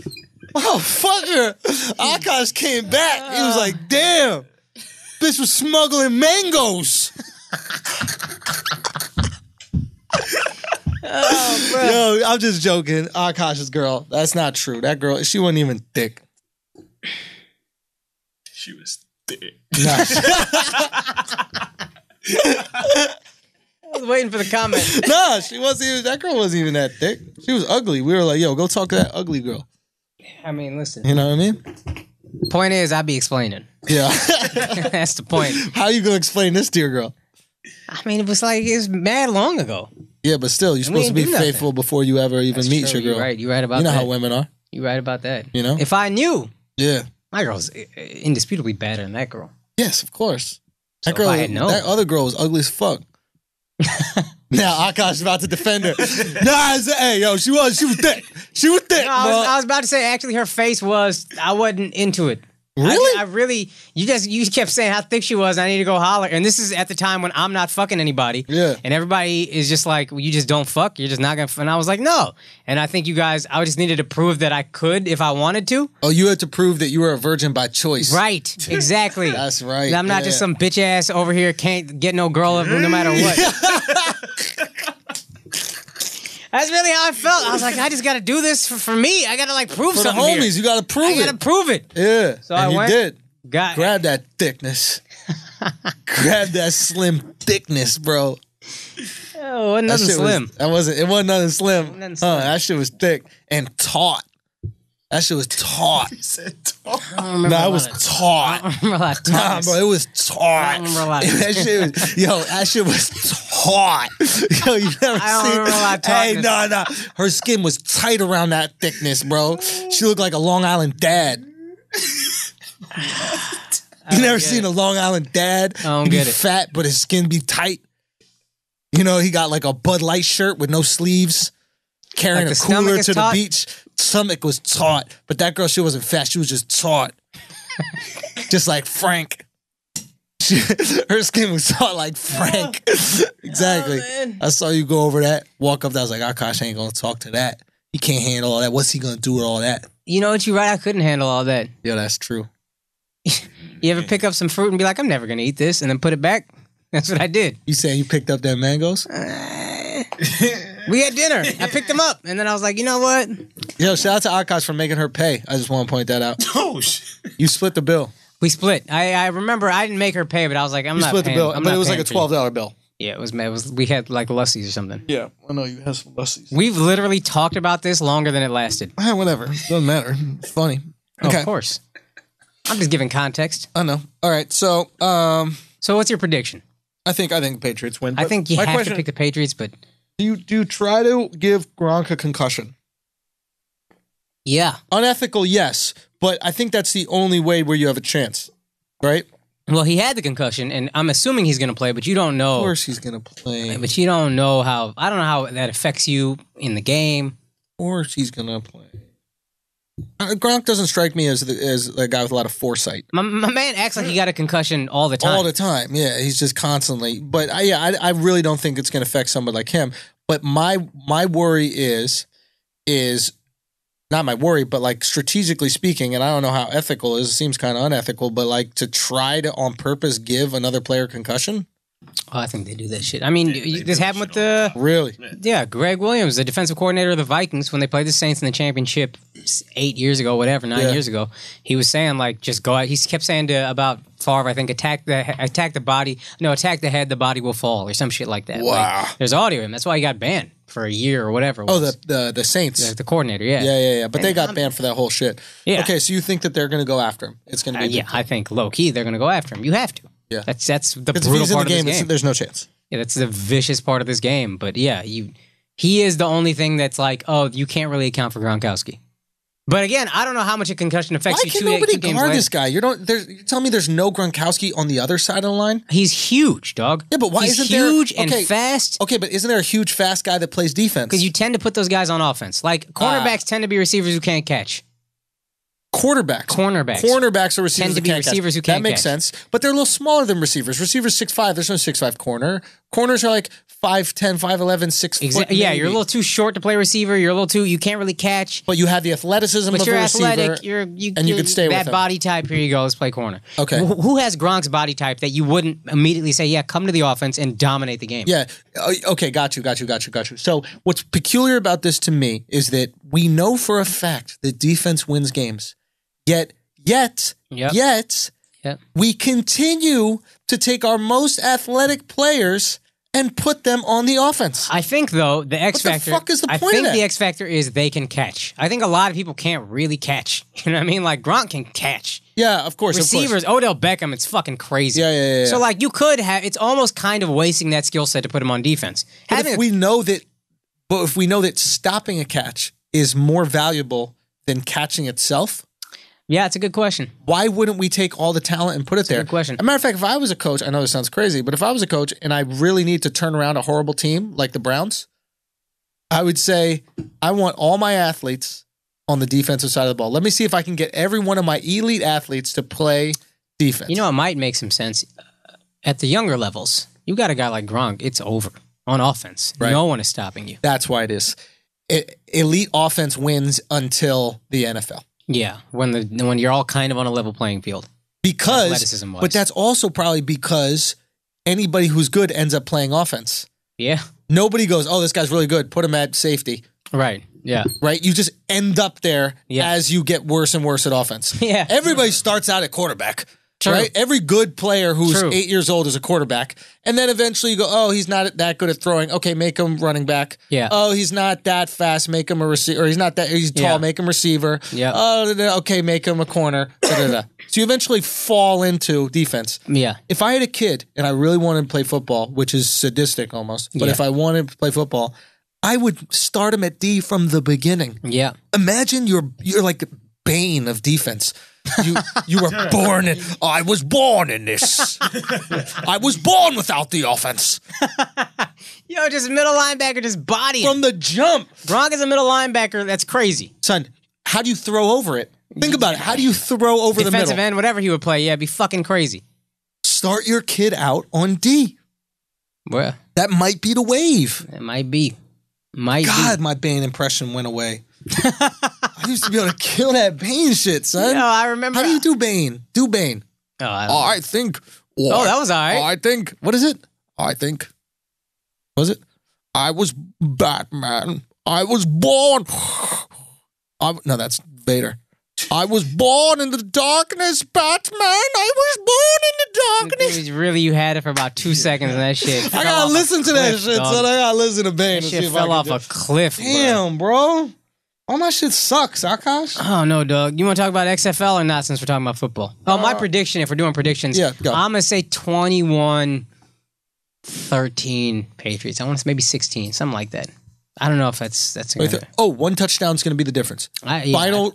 Oh, fucker. Akaash came back. He was like, damn. Bitch was smuggling mangoes. Oh, bro. Yo, I'm just joking. Akaash's girl. That's not true. That girl, she wasn't even thick. She was thick. Nah. I was waiting for the comment. Nah, she wasn't even, that girl wasn't even that thick. She was ugly. We were like, yo, go talk to that ugly girl. I mean, listen. You know what I mean? Point is, I be explaining. Yeah. That's the point. How you gonna explain this to your girl? I mean, it was mad long ago. Yeah, but still, you're supposed to be faithful before you ever even meet your girl. You're right. You're right about that. You know how women are. You're right about that. You know? If I knew, Yeah. my girl's indisputably better than that girl. Yes, of course. So That girl, if I had known. that other girl was ugly as fuck. Now Akaash is about to defend her. Nah, hey, yo, she was thick. She was thick. No, I was about to say, actually, her face was, I wasn't into it. Really? I really, you kept saying how thick she was. I need to go holler. And this is at the time when I'm not fucking anybody. Yeah. And everybody is just like, well, you just don't fuck. You're just not going to. And I was like, no. And I think you guys, I just needed to prove that I could if I wanted to. Oh, you had to prove that you were a virgin by choice. Right. Exactly. That's right. And I'm not just some bitch ass over here can't get no girl no matter what. That's really how I felt. I was like, I just got to do this for me. I got to like prove For the something homies, here. you got to prove I it. got to prove it. Yeah. So and I you went, did. Grab that thickness. Grab that slim thickness, bro. Oh, wasn't nothing slim. It wasn't nothing slim. Nothing slim. That shit was thick and taut. That shit was taut. He said taut. Nah, it was taut. I don't remember a lot of Nah, tautness. bro, it was taut. remember a lot. That shit was taut. Yo, you never I don't seen? remember a lot of Hey, tautness. no. Her skin was tight around that thickness, bro. She looked like a Long Island dad. You never seen a Long Island dad? I don't He be get it. fat, but his skin be tight. You know, he got like a Bud Light shirt with no sleeves, carrying Like a the stomach cooler is to the taut? beach. Stomach was taut, but that girl, she wasn't fat. She was just taut. Just like Frank. Her skin was taut like Frank. Exactly. Oh, man. I saw you go over that, walk up there. I was like, Akaash ain't going to talk to that. He can't handle all that. What's he going to do with all that? You know what? You're right. I couldn't handle all that. Yeah, that's true. You ever pick up some fruit and be like, I'm never going to eat this, and then put it back? That's what I did. You saying you picked up them mangoes? We had dinner. I picked them up, and then I was like, you know what? Yo, shout out to Akaash for making her pay. I just want to point that out. Oh, shit. You split the bill. We split. I remember I didn't make her pay, but I was like, I'm You not split paying. the bill, I'm but not it was like paying a for you. $12 bill. Yeah, it was. We had like lussies or something. Yeah, I know you had some lussies. We've literally talked about this longer than it lasted. Whatever. Doesn't matter. It's funny. Okay. Of course. I'm just giving context. I know. All right. So, So what's your prediction? I think Patriots win. I but think you my have question, to pick the Patriots, but Do you try to give Gronk a concussion? yeah. Unethical, yes, but I think that's the only way where you have a chance, right? Well, he had the concussion, and I'm assuming he's going to play, but you don't know. Of course, he's gonna play. But you don't know how. I don't know how that affects you in the game. Of course, he's gonna play. Gronk doesn't strike me as a guy with a lot of foresight. My man acts like he got a concussion all the time. All the time, yeah. He's just constantly. But I really don't think it's going to affect somebody like him. But my worry is not my worry, but like strategically speaking, and I don't know how ethical it is. It seems kind of unethical, but like to try to on purpose give another player concussion. Oh, I think they do that shit. I mean, this happened with the... Really? Yeah, Greg Williams, the defensive coordinator of the Vikings, when they played the Saints in the championship 8 years ago, whatever, 9 years ago, he was saying, like, just go out. He kept saying about Favre, I think, attack the head, the body will fall, or some shit like that. Wow. Like, there's audio of him. That's why he got banned for a year or whatever. Oh, the Saints. The coordinator, yeah. Yeah. But they got banned for that whole shit. Yeah. Okay, so you think that they're going to go after him? It's going to be... yeah, I think low-key they're going to go after him. You have to. Yeah. That's the Because brutal if he's in part the of this game, game. there's no chance. Yeah, that's the vicious part of this game. But yeah, he is the only thing that's like, oh, you can't really account for Gronkowski. But again, I don't know how much a concussion affects Why you. can nobody guard this guy? You're telling me there's no Gronkowski on the other side of the line? He's huge, dog. Yeah, but why He's isn't there... huge and fast. Okay, but isn't there a huge, fast guy that plays defense? Because you tend to put those guys on offense. Like, cornerbacks tend to be receivers who can't catch. Cornerbacks are receivers tend to who be can't receivers catch. who can't That makes catch. sense. But they're a little smaller than receivers. Receivers 6'5". There's no 6'5" corner. Corners are like 5'10", 5'11", 6 foot. Yeah, maybe. you're a little too short to play receiver. You're a little too... You can't really catch. But you have the athleticism But of you're a receiver. athletic. You can stay with that him. body type. Here you go. Let's play corner. Okay. Who has Gronk's body type that you wouldn't immediately say, yeah, come to the offense and dominate the game? Yeah. Okay, got you. So what's peculiar about this to me is that we know for a fact that defense wins games. Yet, we continue to take our most athletic players and put them on the offense. I think, though, the X factor... What the fuck is the point of I think that? the X factor is they can catch. I think a lot of people can't really catch. You know what I mean? Like, Gronk can catch. Yeah, of course. Receivers, Odell Beckham, it's fucking crazy. Yeah. So, like, you could have... It's almost kind of wasting that skill set to put him on defense. But if we know that stopping a catch is more valuable than catching itself... Yeah, it's a good question. Why wouldn't we take all the talent and put it there? Good question. As a matter of fact, if I was a coach, I know this sounds crazy, but if I was a coach and I really need to turn around a horrible team like the Browns, I would say, I want all my athletes on the defensive side of the ball. Let me see if I can get every one of my elite athletes to play defense. You know, it might make some sense. At the younger levels, you got a guy like Gronk, it's over on offense. Right. No one is stopping you. That's why it is. Elite offense wins until the NFL. Yeah, when you're all kind of on a level playing field. Because, athleticism-wise. but that's also probably because anybody who's good ends up playing offense. Yeah. Nobody goes, oh, this guy's really good. Put him at safety. Right. Yeah. Right? You just end up there as you get worse and worse at offense. Yeah. Everybody starts out at quarterback. True. Right? Every good player who's True. 8 years old is a quarterback. And then eventually you go, oh, he's not that good at throwing. Okay, make him running back. Yeah. Oh, he's not that fast. Make him a receiver. Or he's tall. Yeah. Make him receiver. Yeah. Oh, okay, make him a corner. So you eventually fall into defense. Yeah. If I had a kid and I really wanted to play football, which is sadistic almost, but if I wanted to play football, I would start him at D from the beginning. Yeah. Imagine you're like Bane of defense. You were born in... Oh, I was born in this. I was born without the offense. Yo, just middle linebacker, just body From the jump. Gronk is a middle linebacker. That's crazy. Son, how do you throw over it? Think about it. How do you throw over the Defensive middle? end, whatever he would play, yeah, it'd be fucking crazy. Start your kid out on D. Well, That might be the wave. it might be. God, my Bane impression went away. I used to be able to kill that Bane shit, son. No, I remember. How do you do Bane? Do Bane. Oh, I don't know. I think. Oh, that was all right. I think. What is it? I think. Was it? I was Batman. I was born. No, that's Vader. I was born in the darkness, Batman. I was born in the darkness. Really, you had it for about 2 seconds and that shit. I gotta listen to that shit, son. I gotta listen to Bane. That shit fell off a cliff. Damn, bro. All my shit sucks, Akaash. Oh, no, dog. You want to talk about XFL or not since we're talking about football? Oh, my prediction, if we're doing predictions, Yeah, go. I'm going to say 21-13 Patriots. I want to say maybe 16, something like that. I don't know if that's going to... One touchdown's going to be the difference. Final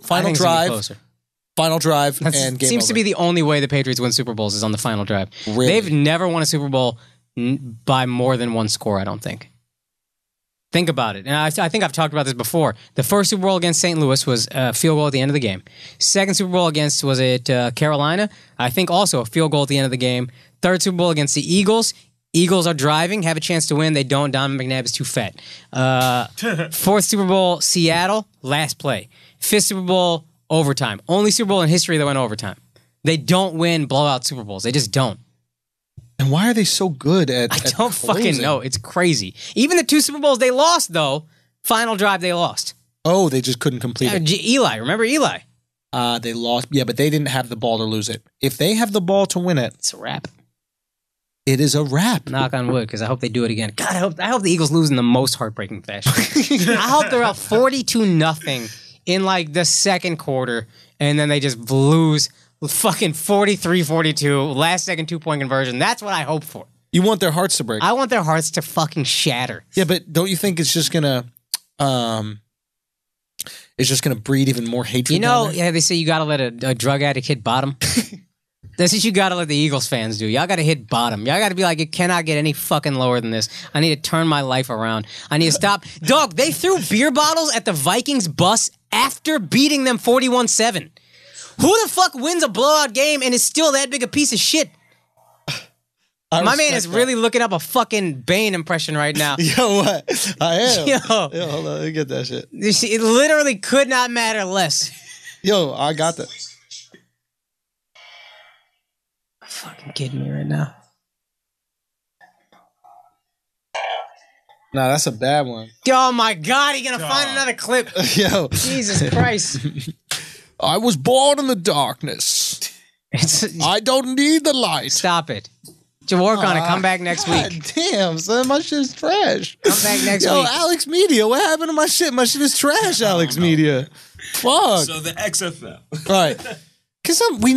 drive, and game seems to over. be the only way the Patriots win Super Bowls is on the final drive. Really? They've never won a Super Bowl by more than one score, I don't think. Think about it. And I think I've talked about this before. The first Super Bowl against St. Louis was a field goal at the end of the game. Second Super Bowl against, was it Carolina? I think also a field goal at the end of the game. Third Super Bowl against the Eagles. Eagles are driving, have a chance to win. They don't. Donovan McNabb is too fat. Fourth Super Bowl, Seattle, last play. Fifth Super Bowl, overtime. Only Super Bowl in history that went overtime. They don't win blowout Super Bowls. They just don't. And why are they so good at I don't fucking know. It's crazy. Even the 2 Super Bowls they lost, though, final drive they lost. Oh, they just couldn't complete it. Eli, remember Eli? They lost. Yeah, but they didn't have the ball to lose it. If they have the ball to win it, It's a wrap. it is a wrap. Knock on wood, because I hope they do it again. God, I hope the Eagles lose in the most heartbreaking fashion. I hope they're up 42-0 in like the second quarter, and then they just lose fucking 43-42, last second 2-point conversion. That's what I hope for. You want their hearts to break. I want their hearts to fucking shatter. Yeah, but don't you think it's just gonna breed even more hatred? You know, down there? yeah, they say you gotta let a drug addict hit bottom. That's what you gotta let the Eagles fans do. Y'all gotta hit bottom. Y'all gotta be like, it cannot get any fucking lower than this. I need to turn my life around. I need to stop. Dog, they threw beer bottles at the Vikings bus after beating them 41-7. Who the fuck wins a blowout game and is still that big a piece of shit? My man is really looking up a fucking Bane impression right now. Yo, what? I am. Yo, hold on. Let me get that shit. It literally could not matter less. Yo, I got that. Fucking kidding me right now. Nah, that's a bad one. Oh my God, he gonna find another clip. Yo. Jesus Christ. I was born in the darkness. I don't need the light. Stop it. To work on it. Come back next week. God damn, son, my shit's trash. Come back next week. Yo, Alex Media, what happened to my shit? My shit is trash, Alex Media. Fuck. So the XFL. Right. Because we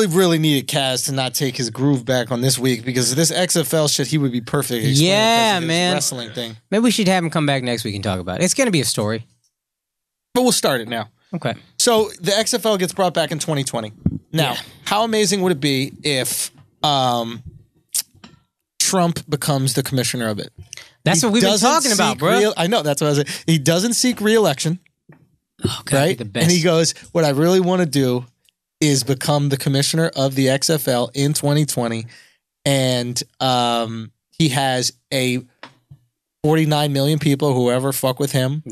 really needed Kaz to not take his groove back on this week, because this XFL shit, he would be perfect. Yeah, man. Wrestling thing. Maybe we should have him come back next week and talk about it. It's going to be a story. But we'll start it now. Okay. So the XFL gets brought back in 2020. Now, how amazing would it be if Trump becomes the commissioner of it? That's what we've been talking about, bro. I know, that's what I was saying. He doesn't seek re-election, right? The best. And he goes, what I really want to do is become the commissioner of the XFL in 2020. And he has a 49 million people, whoever fuck with him,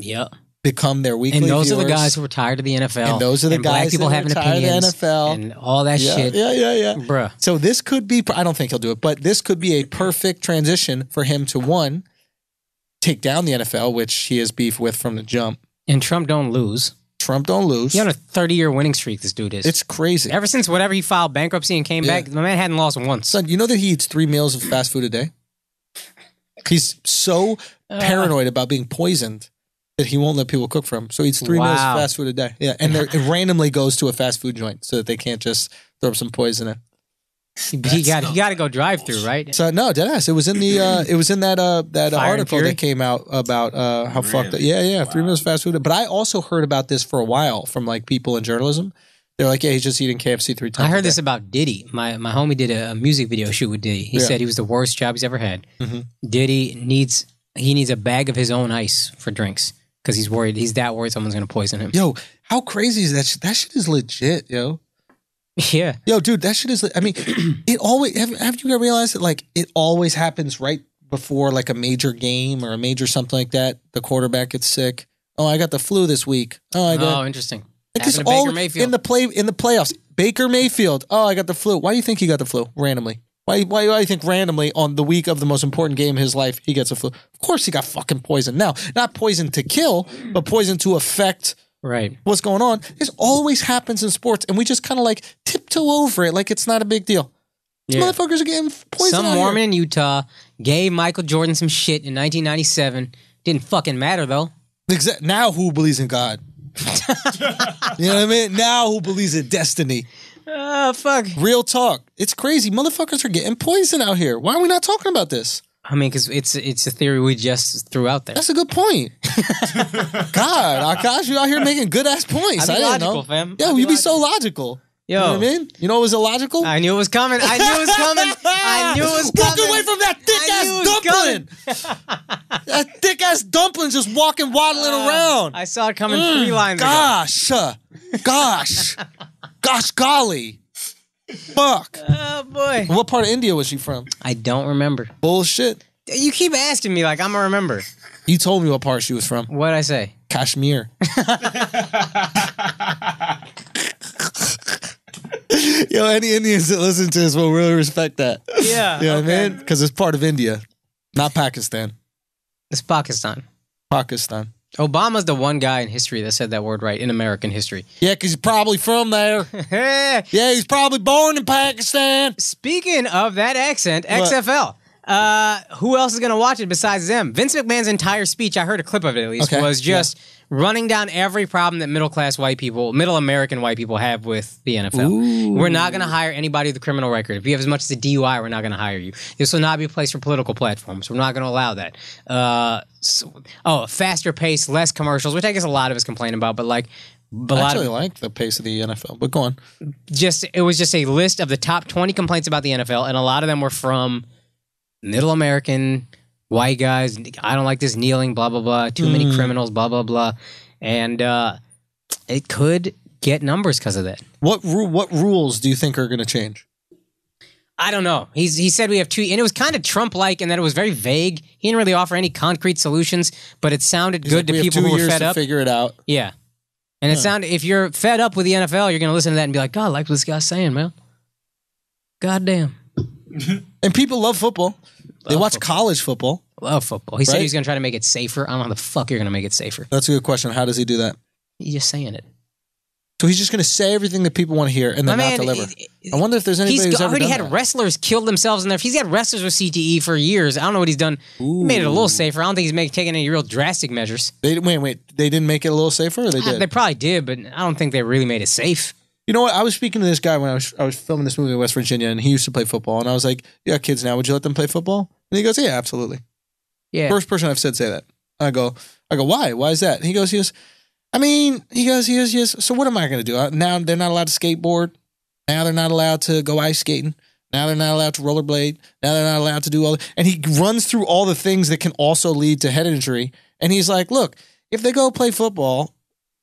become their weekly And those viewers. are the guys who are tired of the NFL. And those are the black guys people that having are tired opinions of the NFL. and all that shit. Yeah. Bruh. So this could be, I don't think he'll do it, but this could be a perfect transition for him to, one, take down the NFL, which he has beef with from the jump. And Trump don't lose. Trump don't lose. He's on a 30-year winning streak, this dude is. It's crazy. Ever since whatever he filed bankruptcy and came back, the man hadn't lost once. Son, you know that he eats 3 meals of fast food a day? He's so paranoid about being poisoned that he won't let people cook for him. So he eats 3 meals of fast food a day. Yeah, and it randomly goes to a fast food joint so that they can't just throw some poison in. He got to go drive through, right? So no, deadass. It was in the that article that came out about how fucked up. Yeah. 3 meals of fast food. But I also heard about this for a while from like people in journalism. They're like, yeah, he's just eating KFC 3 times. I heard this about Diddy. My homie did a music video shoot with Diddy. He said he was the worst job he's ever had. Mm-hmm. Diddy needs a bag of his own ice for drinks because he's worried. He's that worried someone's gonna poison him. Yo, how crazy is that? That shit is legit, yo. Yeah. Yo, dude, that shit is. I mean, it always. Have you realized that like it always happens right before like a major game or a major something like that? The quarterback gets sick. Oh, I got the flu this week. Oh, interesting. Because all in the playoffs, Baker Mayfield. Oh, I got the flu. Why do you think he got the flu randomly? Why do you think randomly on the week of the most important game of his life he gets a flu? Of course, he got fucking poisoned. Now, not poison to kill, but poison to affect. Right. What's going on? This always happens in sports, and we just kind of like tiptoe over it like it's not a big deal. These motherfuckers are getting poisoned. Some Mormon in Utah gave Michael Jordan some shit in 1997. Didn't fucking matter, though. Now who believes in God? You know what I mean? Now who believes in destiny? Fuck. Real talk. It's crazy. Motherfuckers are getting poisoned out here. Why are we not talking about this? I mean, because it's a theory we just threw out there. That's a good point. God, Akaash, you out here making good ass points. I didn't logical, know. fam. Yo, you be so logical. Yo. You know what I mean? You know what was illogical? I knew it was coming. I knew it was coming. Walk away from that thick ass dumpling. That thick ass dumpling just walking, waddling around. I saw it coming 3 lines ago. Gosh, golly. Fuck. Oh, boy. What part of India was she from? I don't remember. Bullshit. You keep asking me like I'm going to remember. You told me what part she was from. What'd I say? Yo, any Indians that listen to us will really respect that. Yeah. You know what I mean? Because it's part of India, not Pakistan. It's Pakistan. Pakistan. Obama's the one guy in history that said that word right in American history. Yeah, because he's probably from there. Yeah, he's probably born in Pakistan. Speaking of that accent, XFL. Who else is going to watch it besides them? Vince McMahon's entire speech, I heard a clip of it at least, was just running down every problem that middle American white people have with the NFL. Ooh. We're not going to hire anybody with a criminal record. If you have as much as a DUI, we're not going to hire you. This will not be a place for political platforms. We're not going to allow that. Faster pace, less commercials, which I guess a lot of us complain about, but like... I actually like the pace of the NFL, but go on. It was just a list of the top 20 complaints about the NFL, and a lot of them were from middle American white guys. I don't like this kneeling, blah, blah, blah. Too many criminals, blah, blah, blah. And it could get numbers because of that. What rules do you think are going to change? I don't know. He said we have two, and it was kind of Trump-like in that it was very vague. He didn't really offer any concrete solutions, but it sounded good to people who were fed up. Figure it out. Yeah. And it sounded, if you're fed up with the NFL, you're going to listen to that and be like, God, I like what this guy's saying, man. God damn. And people love football. They watch college football. Love football. He said he was going to try to make it safer. I don't know how the fuck you're going to make it safer. That's a good question. How does he do that? He's just saying it. So he's just going to say everything that people want to hear and then not deliver. I wonder if there's anybody who's already had wrestlers kill themselves in there. If he's had wrestlers with CTE for years, I don't know what he's done. Ooh. He made it a little safer. I don't think he's taking any real drastic measures. Wait. They didn't make it a little safer, or they did? They probably did, but I don't think they really made it safe. You know what? I was speaking to this guy when I was filming this movie in West Virginia, and he used to play football. And I was like, "You got kids now? Would you let them play football?" And he goes, "Yeah, absolutely." Yeah. First person I've said say that. I go, "Why? Why is that?" And he goes, yes. So what am I going to do? Now they're not allowed to skateboard. Now they're not allowed to go ice skating. Now they're not allowed to rollerblade. Now they're not allowed to do all. And he runs through all the things that can also lead to head injury. And he's like, look, if they go play football,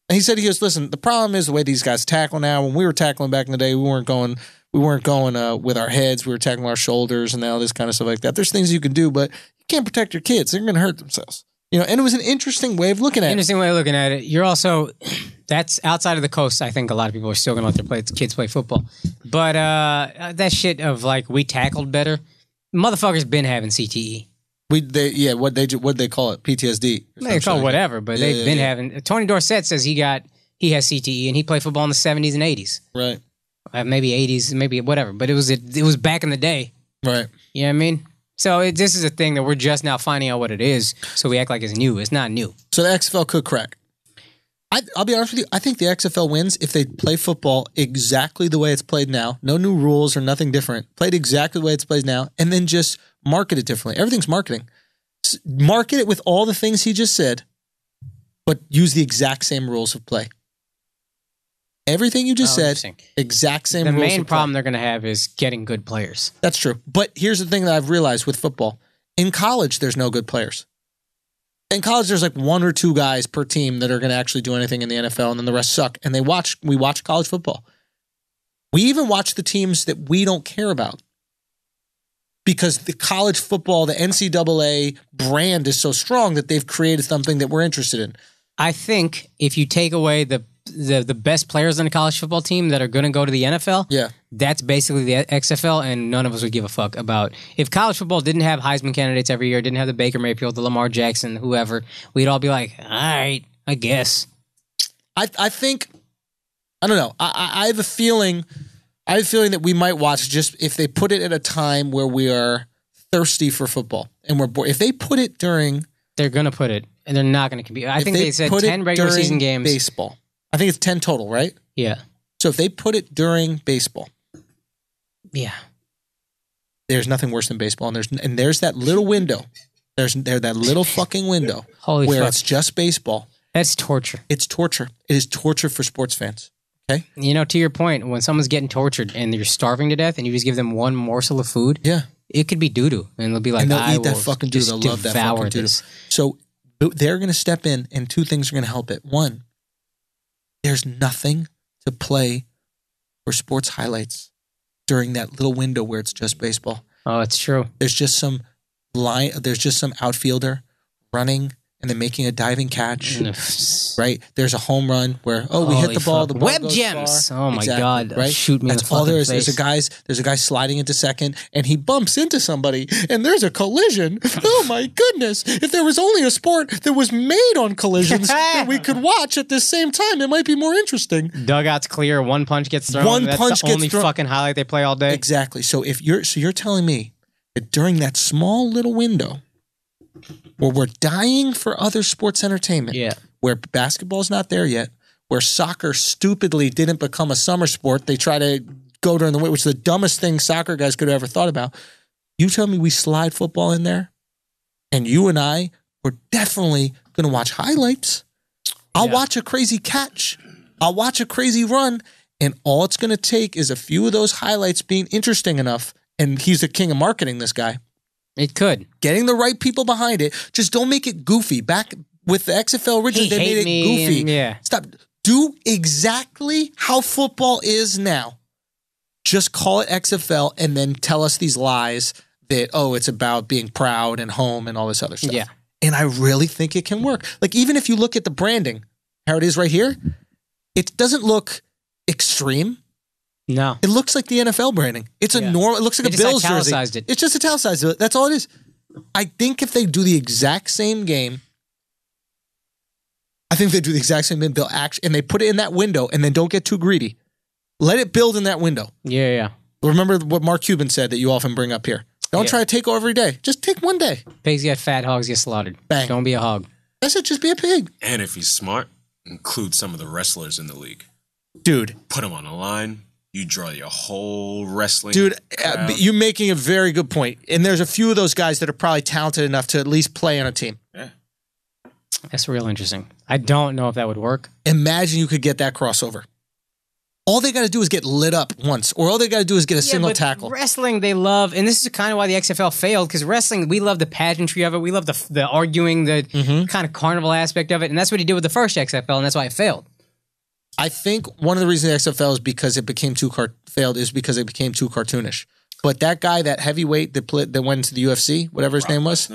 and he goes, listen, the problem is the way these guys tackle now. When we were tackling back in the day, we weren't going with our heads. We were tackling our shoulders and all this kind of stuff like that. There's things you can do, but you can't protect your kids. They're going to hurt themselves. You know, and it was an interesting way of looking at it. Interesting way of looking at it. You're also, that's outside of the coast. I think a lot of people are still going to let their kids play football. But that shit of like, we tackled better. Motherfuckers been having CTE. What'd they call it? PTSD. They call it whatever, but they've been having. Tony Dorsett says he has CTE and he played football in the 70s and 80s. Right. Maybe 80s, maybe whatever. But it was back in the day. Right. You know what I mean? So this is a thing that we're just now finding out what it is, so we act like it's new. It's not new. So the XFL could crack. I'll be honest with you. I think the XFL wins if they play football exactly the way it's played now. No new rules or nothing different. Played exactly the way it's played now, and then just market it differently. Everything's marketing. Market it with all the things he just said, but use the exact same rules of play. Everything you just said, exact same rules. The main problem they're going to have is getting good players. That's true. But here's the thing that I've realized with football. In college, there's no good players. In college, there's like one or two guys per team that are going to actually do anything in the NFL, and then the rest suck. And we watch college football. We even watch the teams that we don't care about. Because the college football, the NCAA brand is so strong that they've created something that we're interested in. I think if you take away the best players on a college football team that are going to go to the NFL, that's basically the XFL, and none of us would give a fuck about. If college football didn't have Heisman candidates every year, didn't have the Baker Mayfield, the Lamar Jackson, whoever, we'd all be like, all right, I guess. I think, I don't know, I have a feeling that we might watch just if they put it at a time where we are thirsty for football and we're bored. If they put it during... They're going to put it, and they're not going to compete. I think they said 10 regular season games. Baseball. I think it's 10 total, right? Yeah. So if they put it during baseball. Yeah. There's nothing worse than baseball. And there's that little window. There's that little fucking window where it's just baseball. That's torture. It's torture. It is torture for sports fans. Okay? You know, to your point, when someone's getting tortured and you're starving to death and you just give them one morsel of food, it could be doo-doo. And they'll be like, and they'll eat that fucking doo-doo. They'll love that fucking doo-doo. So they're going to step in, and two things are going to help it. One, there's nothing to play for sports highlights during that little window where it's just baseball. Oh, it's true. There's just some outfielder running and then making a diving catch, right? There's a home run where we hit the ball web goes gems. far. Oh my God! Right? Shoot me. That's in the all there fucking is. face. There's a guy sliding into second, and he bumps into somebody, and there's a collision. Oh my goodness! If there was only a sport that was made on collisions that we could watch at the same time, it might be more interesting. Dugout's clear. One punch gets thrown. That's the only fucking highlight they play all day. Exactly. So you're telling me that during that small little window where we're dying for other sports entertainment, where basketball's not there yet, where soccer stupidly didn't become a summer sport, they try to go during the week, which is the dumbest thing soccer guys could have ever thought about. You tell me we slide football in there, and you and I were definitely going to watch highlights. I'll watch a crazy catch. I'll watch a crazy run, and all it's going to take is a few of those highlights being interesting enough, and he's the king of marketing, this guy. It could. Getting the right people behind it. Just don't make it goofy. Back with the XFL originally, they made it goofy. Stop. Do exactly how football is now. Just call it XFL and then tell us these lies that, it's about being proud and home and all this other stuff. Yeah. And I really think it can work. Like, even if you look at the branding, how it is right here, it doesn't look extreme. No. It looks like the NFL branding. It's a normal, it looks like a Bills jersey. It's just italicized. That's all it is. I think if they do the exact same game, and they put it in that window and then don't get too greedy. Let it build in that window. Yeah. Remember what Mark Cuban said that you often bring up here. Don't try to take over every day. Just take one day. Pigs get fat, hogs get slaughtered. Bang. Don't be a hog. That's it. Just be a pig. And if he's smart, include some of the wrestlers in the league. Dude. Put them on the line. You draw your whole wrestling. Dude, you're making a very good point. And there's a few of those guys that are probably talented enough to at least play on a team. Yeah. That's real interesting. I don't know if that would work. Imagine you could get that crossover. All they got to do is get lit up once, or all they got to do is get a single tackle. Wrestling, they love, and this is kind of why the XFL failed, because wrestling, we love the pageantry of it. We love the arguing, the kind of carnival aspect of it, and that's what he did with the first XFL, and that's why it failed. I think one of the reasons the XFL is because it became failed is because it became too cartoonish. But that guy, that heavyweight that went into the UFC, whatever his name was,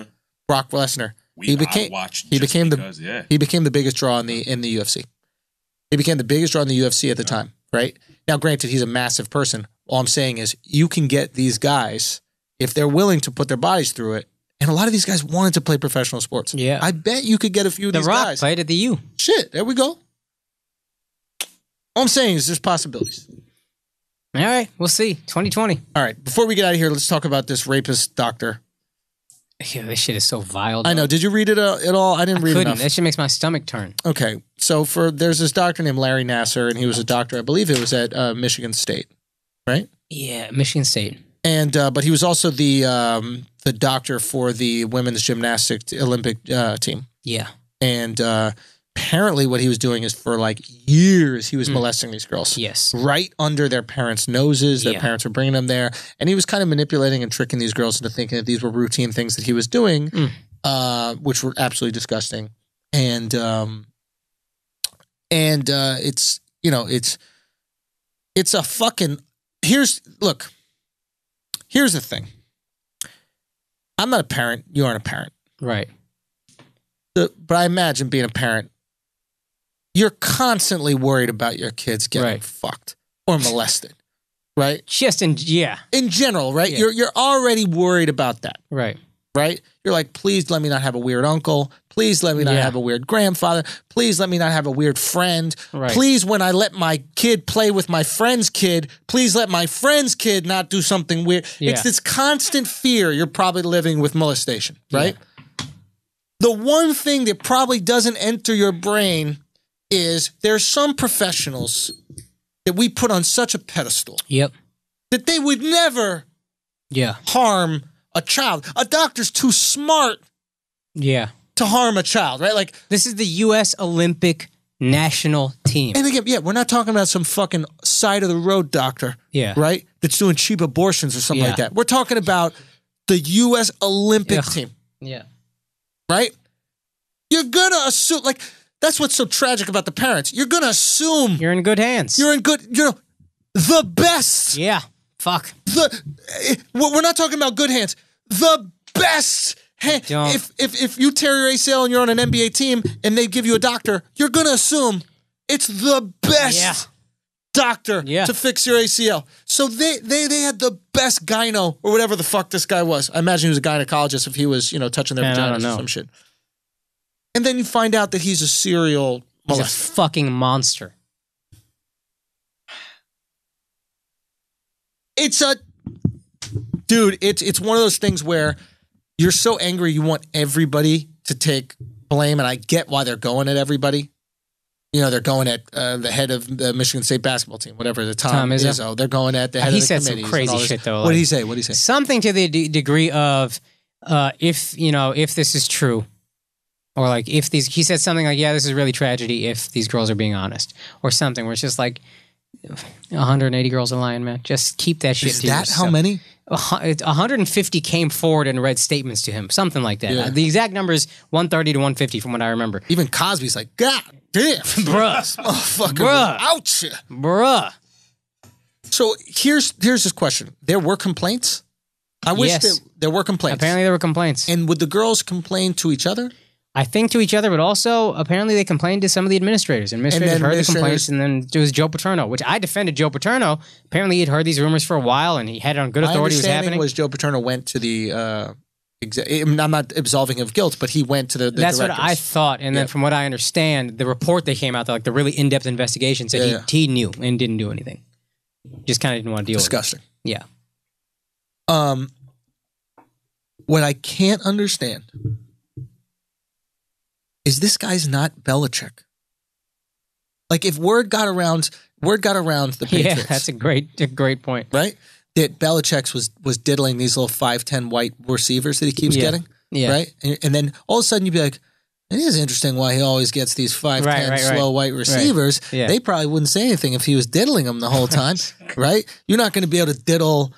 Brock Lesnar, he became the biggest draw in the UFC. He became the biggest draw in the UFC at the time, right? Now, granted, he's a massive person. All I'm saying is you can get these guys, if they're willing to put their bodies through it, and a lot of these guys wanted to play professional sports. Yeah. I bet you could get a few of these guys. The Rock played at the U. Shit, there we go. All I'm saying is there's possibilities. All right, we'll see. 2020. All right, before we get out of here, let's talk about this rapist doctor. Yeah, this shit is so vile. Though. I know. Did you read it at all? I didn't read it enough. That shit makes my stomach turn. Okay, so there's this doctor named Larry Nasser, and he was a doctor. I believe it was at Michigan State, right? Yeah, Michigan State. And but he was also the doctor for the women's gymnastics Olympic team. Yeah. And apparently what he was doing is for like years he was molesting these girls. Yes. Right under their parents' noses. Their parents were bringing them there. And he was kind of manipulating and tricking these girls into thinking that these were routine things that he was doing, which were absolutely disgusting. And it's, you know, it's a fucking, here's the thing. I'm not a parent. You aren't a parent. Right. But I imagine being a parent, you're constantly worried about your kids getting fucked or molested, right? Just in general, right? Yeah. You're already worried about that, right? Right? You're like, please let me not have a weird uncle. Please let me not have a weird grandfather. Please let me not have a weird friend. Right. Please, when I let my kid play with my friend's kid, please let my friend's kid not do something weird. Yeah. It's this constant fear you're probably living with molestation, right? Yeah. The one thing that probably doesn't enter your brain is there's some professionals that we put on such a pedestal that they would never harm a child. A doctor's too smart to harm a child, right? Like, this is the U.S. Olympic national team. And again, we're not talking about some fucking side of the road doctor, right? That's doing cheap abortions or something like that. We're talking about the U.S. Olympic team. Yeah. Right? You're gonna assume, like, that's what's so tragic about the parents. You're gonna assume you're in good hands. You're in good, the best. Yeah. Fuck. We're not talking about good hands. The best Hey, Don't. if you tear your ACL and you're on an NBA team and they give you a doctor, you're gonna assume it's the best doctor to fix your ACL. So they had the best gyno or whatever the fuck this guy was. I imagine he was a gynecologist if he was, touching their vaginas or some shit. And then you find out that he's a serial molester. He's a fucking monster. It's one of those things where you're so angry you want everybody to take blame, and I get why they're going at everybody. They're going at the head of the Michigan State basketball team, whatever the Tom Izzo. They're going at the head of the committees. He said some crazy shit, though. What did he say? Something to the degree of, if this is true, or like he said something like, yeah, this is really tragedy if these girls are being honest, or something where it's just like 180 girls are lying, man. Just keep that shit to yourself. Is that how many? 150 came forward and read statements to him, something like that. Yeah. The exact number is 130 to 150 from what I remember. Even Cosby's like, God damn, bruh, motherfucker, ouch, bruh. So here's this question: there were complaints. I wish there were complaints. Apparently, there were complaints. And would the girls complain to each other? I think to each other, but also apparently they complained to some of the administrators. Administrators heard the complaints, and then it was Joe Paterno, which I defended Joe Paterno. Apparently, he'd heard these rumors for a while, and he had it on good authority. My was happening. understanding was Joe Paterno went to the. I'm not absolving of guilt, but he went to the That's directors. what I thought, and then from what I understand, the report that came out, like the really in-depth investigation, said he knew and didn't do anything. Just kind of didn't want to deal Disgusting. with it. Yeah. What I can't understand is this guy's not Belichick. Like if word got around the Patriots. Yeah, that's a great point. Right? That Belichick was diddling these little 5'10" white receivers that he keeps getting. Yeah. Right? And then all of a sudden you'd be like, it is interesting why he always gets these 5'10" slow white receivers. Right. Yeah. They probably wouldn't say anything if he was diddling them the whole time. Right? You're not going to be able to diddle,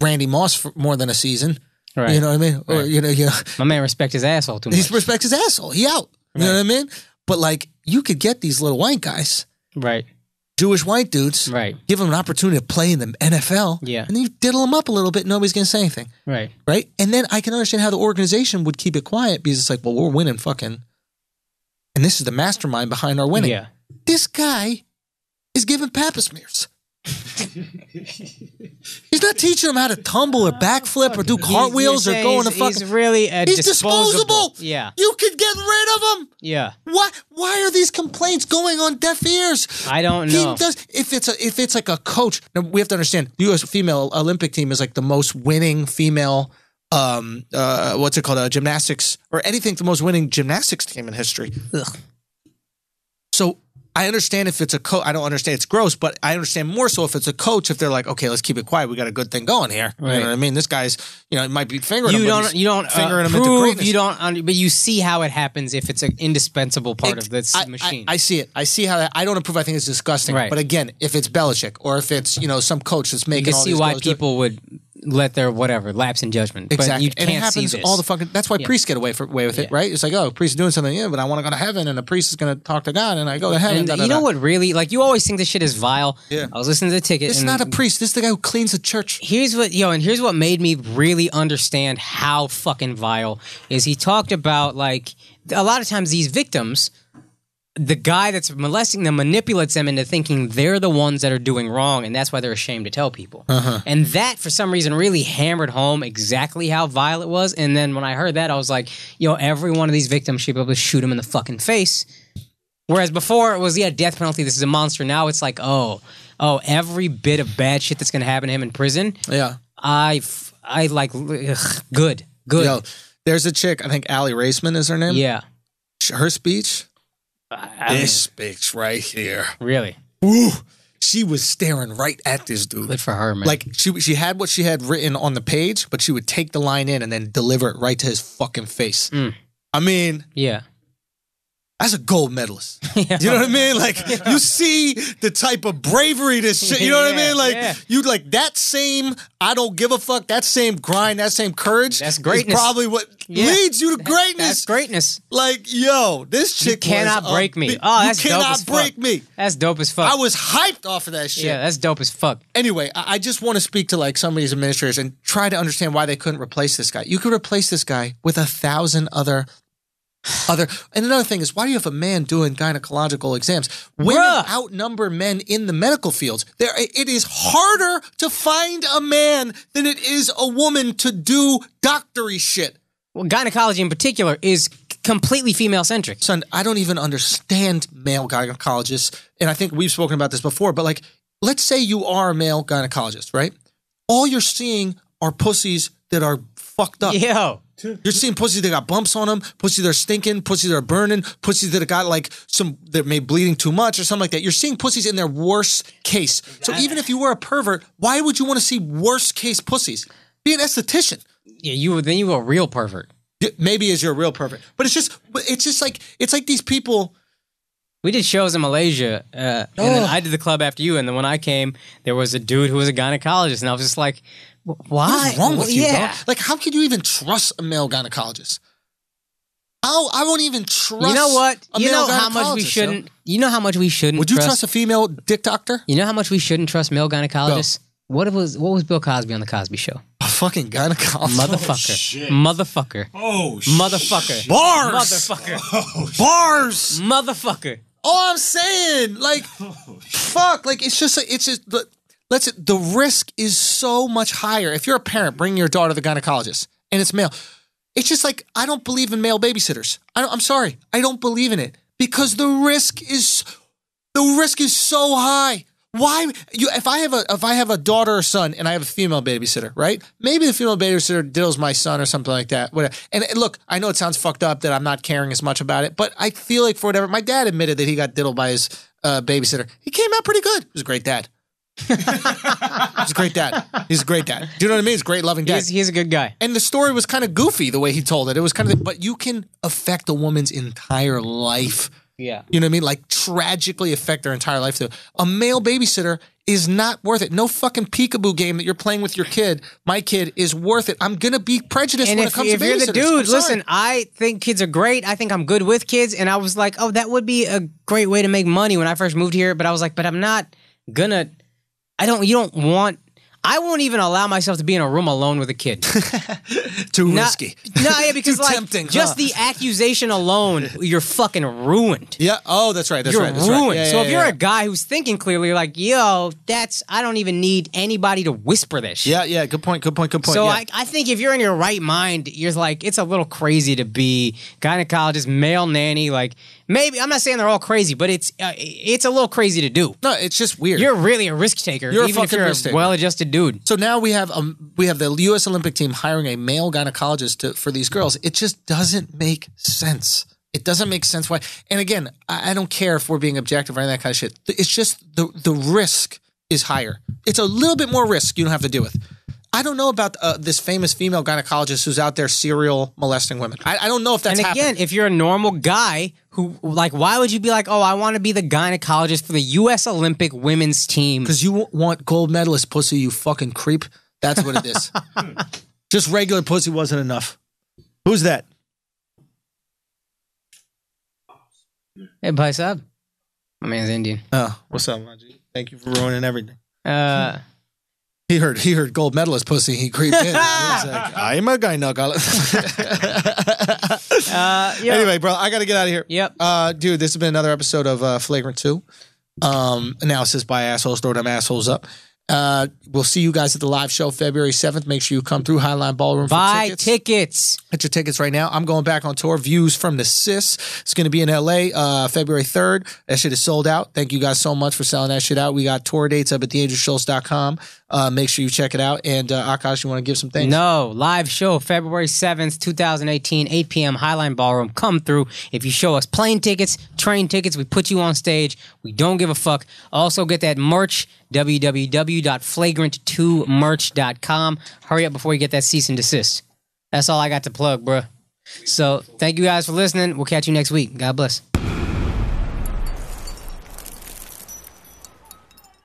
Randy Moss for more than a season. Right. You know what I mean? Or, my man respects his asshole too much. He respects his asshole. He out. You know what I mean? But like, you could get these little white guys. Right. Jewish white dudes. Right. Give them an opportunity to play in the NFL. Yeah. And then you diddle them up a little bit. Nobody's going to say anything. Right. Right? And then I can understand how the organization would keep it quiet because it's like, well, we're winning fucking. And this is the mastermind behind our winning. Yeah. This guy is giving papa smears. He's not teaching them how to tumble or backflip or do cartwheels or go in the fucking. He's really he's disposable. Yeah, you could get rid of him. Yeah. Why are these complaints going on deaf ears? I don't know. If it's like a coach. Now we have to understand the U.S. female Olympic team is like the most winning female. What's it called? Gymnastics or anything. The most winning gymnastics team in history. Ugh. So. I understand if it's a coach. I don't understand it's gross, but I understand more so if it's a coach. If they're like, okay, let's keep it quiet. We got a good thing going here. Right. You know what I mean? This guy's, it might be fingering him. You don't fingering him into greatness. But you see how it happens if it's an indispensable part of this machine. I see it. I see how that. I don't approve. I think it's disgusting. Right. But again, if it's Belichick or if it's some coach that's making, you can all see these why people would let their lapse in judgment. Exactly. But you and can't it happens see this. all the fucking. That's why priests get away with it, right? It's like, oh, a priest is doing something, but I want to go to heaven, and the priest is going to talk to God, and I go to heaven. And you know what? Really, like you always think this shit is vile. Yeah. I was listening to the ticket. This is not a priest. This is the guy who cleans the church. Here's what made me really understand how fucking vile is. He talked about like a lot of times these victims. The guy that's molesting them manipulates them into thinking they're the ones that are doing wrong, and that's why they're ashamed to tell people. Uh-huh. And that, for some reason, really hammered home exactly how vile it was. And then when I heard that, I was like, every one of these victims should be able to shoot him in the fucking face. Whereas before it was, death penalty, this is a monster. Now it's like, every bit of bad shit that's going to happen to him in prison. Yeah. I like, good. Yo, there's a chick, I think Allie Raceman is her name. Yeah. Her speech... This speech right here. Really? Ooh, she was staring right at this dude. Good for her, man. Like, she had what she had written on the page, but she would take the line in and then deliver it right to his fucking face. Mm. I mean... Yeah. That's a gold medalist. You know what I mean? Like, you see the type of bravery this shit. You know what I mean? Like, you like that same, I don't give a fuck, that same grind, that same courage. That's greatness. Is probably what leads you to greatness. That's greatness. Like, yo, this chick you cannot break me. Oh, that's you dope cannot as fuck. break me. That's dope as fuck. I was hyped off of that shit. Yeah, that's dope as fuck. Anyway, I just want to speak to like some of these administrators and try to understand why they couldn't replace this guy. You could replace this guy with 1,000 other. And another thing is, why do you have a man doing gynecological exams? Women outnumber men in the medical fields. It is harder to find a man than it is a woman to do doctory shit. Well, gynecology in particular is completely female-centric. Son, I don't even understand male gynecologists, and I think we've spoken about this before, but like, let's say you are a male gynecologist, right? All you're seeing are pussies that are fucked up. Yo. You're seeing pussies that got bumps on them, pussies that are stinking, pussies that are burning, pussies that have got like that may bleeding too much or something like that. You're seeing pussies in their worst case. So even if you were a pervert, why would you want to see worst case pussies? Be an esthetician. Yeah, you were a real pervert. Maybe as you're a real pervert. But it's just like these people. We did shows in Malaysia, and then I did the club after you, and then when I came, there was a dude who was a gynecologist, and I was just like, why? What's wrong with you, dog? Like, how could you even trust a male gynecologist? I won't even trust. You know what? A You male know how much we gynecologist, shouldn't. yo. You know how much we shouldn't. Would you trust a female dick doctor? You know how much we shouldn't trust male gynecologists. What was Bill Cosby on the Cosby Show? A fucking gynecologist. Motherfucker. Motherfucker. Oh, shit. Motherfucker. Bars. Motherfucker. Bars. Motherfucker. All I'm saying, like, fuck, like it's just the risk is so much higher. If you're a parent, bring your daughter to the gynecologist, and it's male. It's just like, I don't believe in male babysitters. I'm sorry, I don't believe in it because the risk is so high. Why if I have a daughter or son and I have a female babysitter, right? Maybe the female babysitter diddles my son or something like that. Whatever. And look, I know it sounds fucked up that I'm not caring as much about it, but I feel like for whatever, my dad admitted that he got diddled by his babysitter. He came out pretty good. He was a great dad. He's a great dad. He's a great dad. Do you know what I mean? He's a great loving dad. He's a good guy. And the story was kind of goofy the way he told it. It was kind of, but you can affect a woman's entire life. Yeah. You know what I mean? Like tragically affect their entire life. Too. A male babysitter is not worth it. No fucking peekaboo game that you're playing with your kid. My kid is worth it. I'm going to be prejudiced and when it comes to babysitters. If you're the dude, listen, I think kids are great. I think I'm good with kids. And I was like, oh, that would be a great way to make money when I first moved here. But I was like, but I'm not gonna, I won't even allow myself to be in a room alone with a kid. Too risky. No, yeah, because Too like tempting, just the accusation alone, you're fucking ruined. Yeah. Oh, that's right. That's you're right. That's ruined. right. Yeah, so yeah, if you're yeah. a guy who's thinking clearly, you're like, yo, I don't even need anybody to whisper that shit. Yeah, yeah. Good point. Good point. Good point. So yeah. I think if you're in your right mind, you're like, it's a little crazy to be gynecologist, male nanny. Like maybe I'm not saying they're all crazy, but it's a little crazy to do. No, it's just weird. You're really a risk taker, You're a even if fucking you're risk a taker. well-adjusted dude. So now we have the U.S. Olympic team hiring a male gynecologist for these girls. It just doesn't make sense. It doesn't make sense why. And again, I don't care if we're being objective or any of that kind of shit. It's just the risk is higher. It's a little bit more risk you don't have to deal with. I don't know about this famous female gynecologist who's out there serial molesting women. I don't know if that's happening. And again, if you're a normal guy who, like, why would you be like, oh, I want to be the gynecologist for the U.S. Olympic women's team? Because you want gold medalist pussy, you fucking creep. That's what it is. Just regular pussy wasn't enough. Who's that? Hey, Bhai Saab. My man's Indian. Oh, what's up, Maji? Thank you for ruining everything. He heard gold medalist pussy. He creeped in. He was like, I'm a gynecologist. Anyway, bro, I got to get out of here. Yep. Dude, this has been another episode of Flagrant 2. Analysis by assholes. Throw them assholes up. We'll see you guys at the live show February 7th. Make sure you come through Highline Ballroom for Buy tickets. tickets. Get your tickets right now. I'm going back on tour. Views from the Sis. It's going to be in LA February 3rd. That shit is sold out. Thank you guys so much for selling that shit out. We got tour dates up at theangelschulz.com. Make sure you check it out. And Akaash, you want to give some things? No, live show February 7th, 2018, 8 p.m. Highline Ballroom. Come through. If you show us plane tickets, train tickets, we put you on stage. We don't give a fuck. Also get that merch, www.flagrant2merch.com. Hurry up before you get that cease and desist. That's all I got to plug, bruh. So thank you guys for listening. We'll catch you next week. God bless.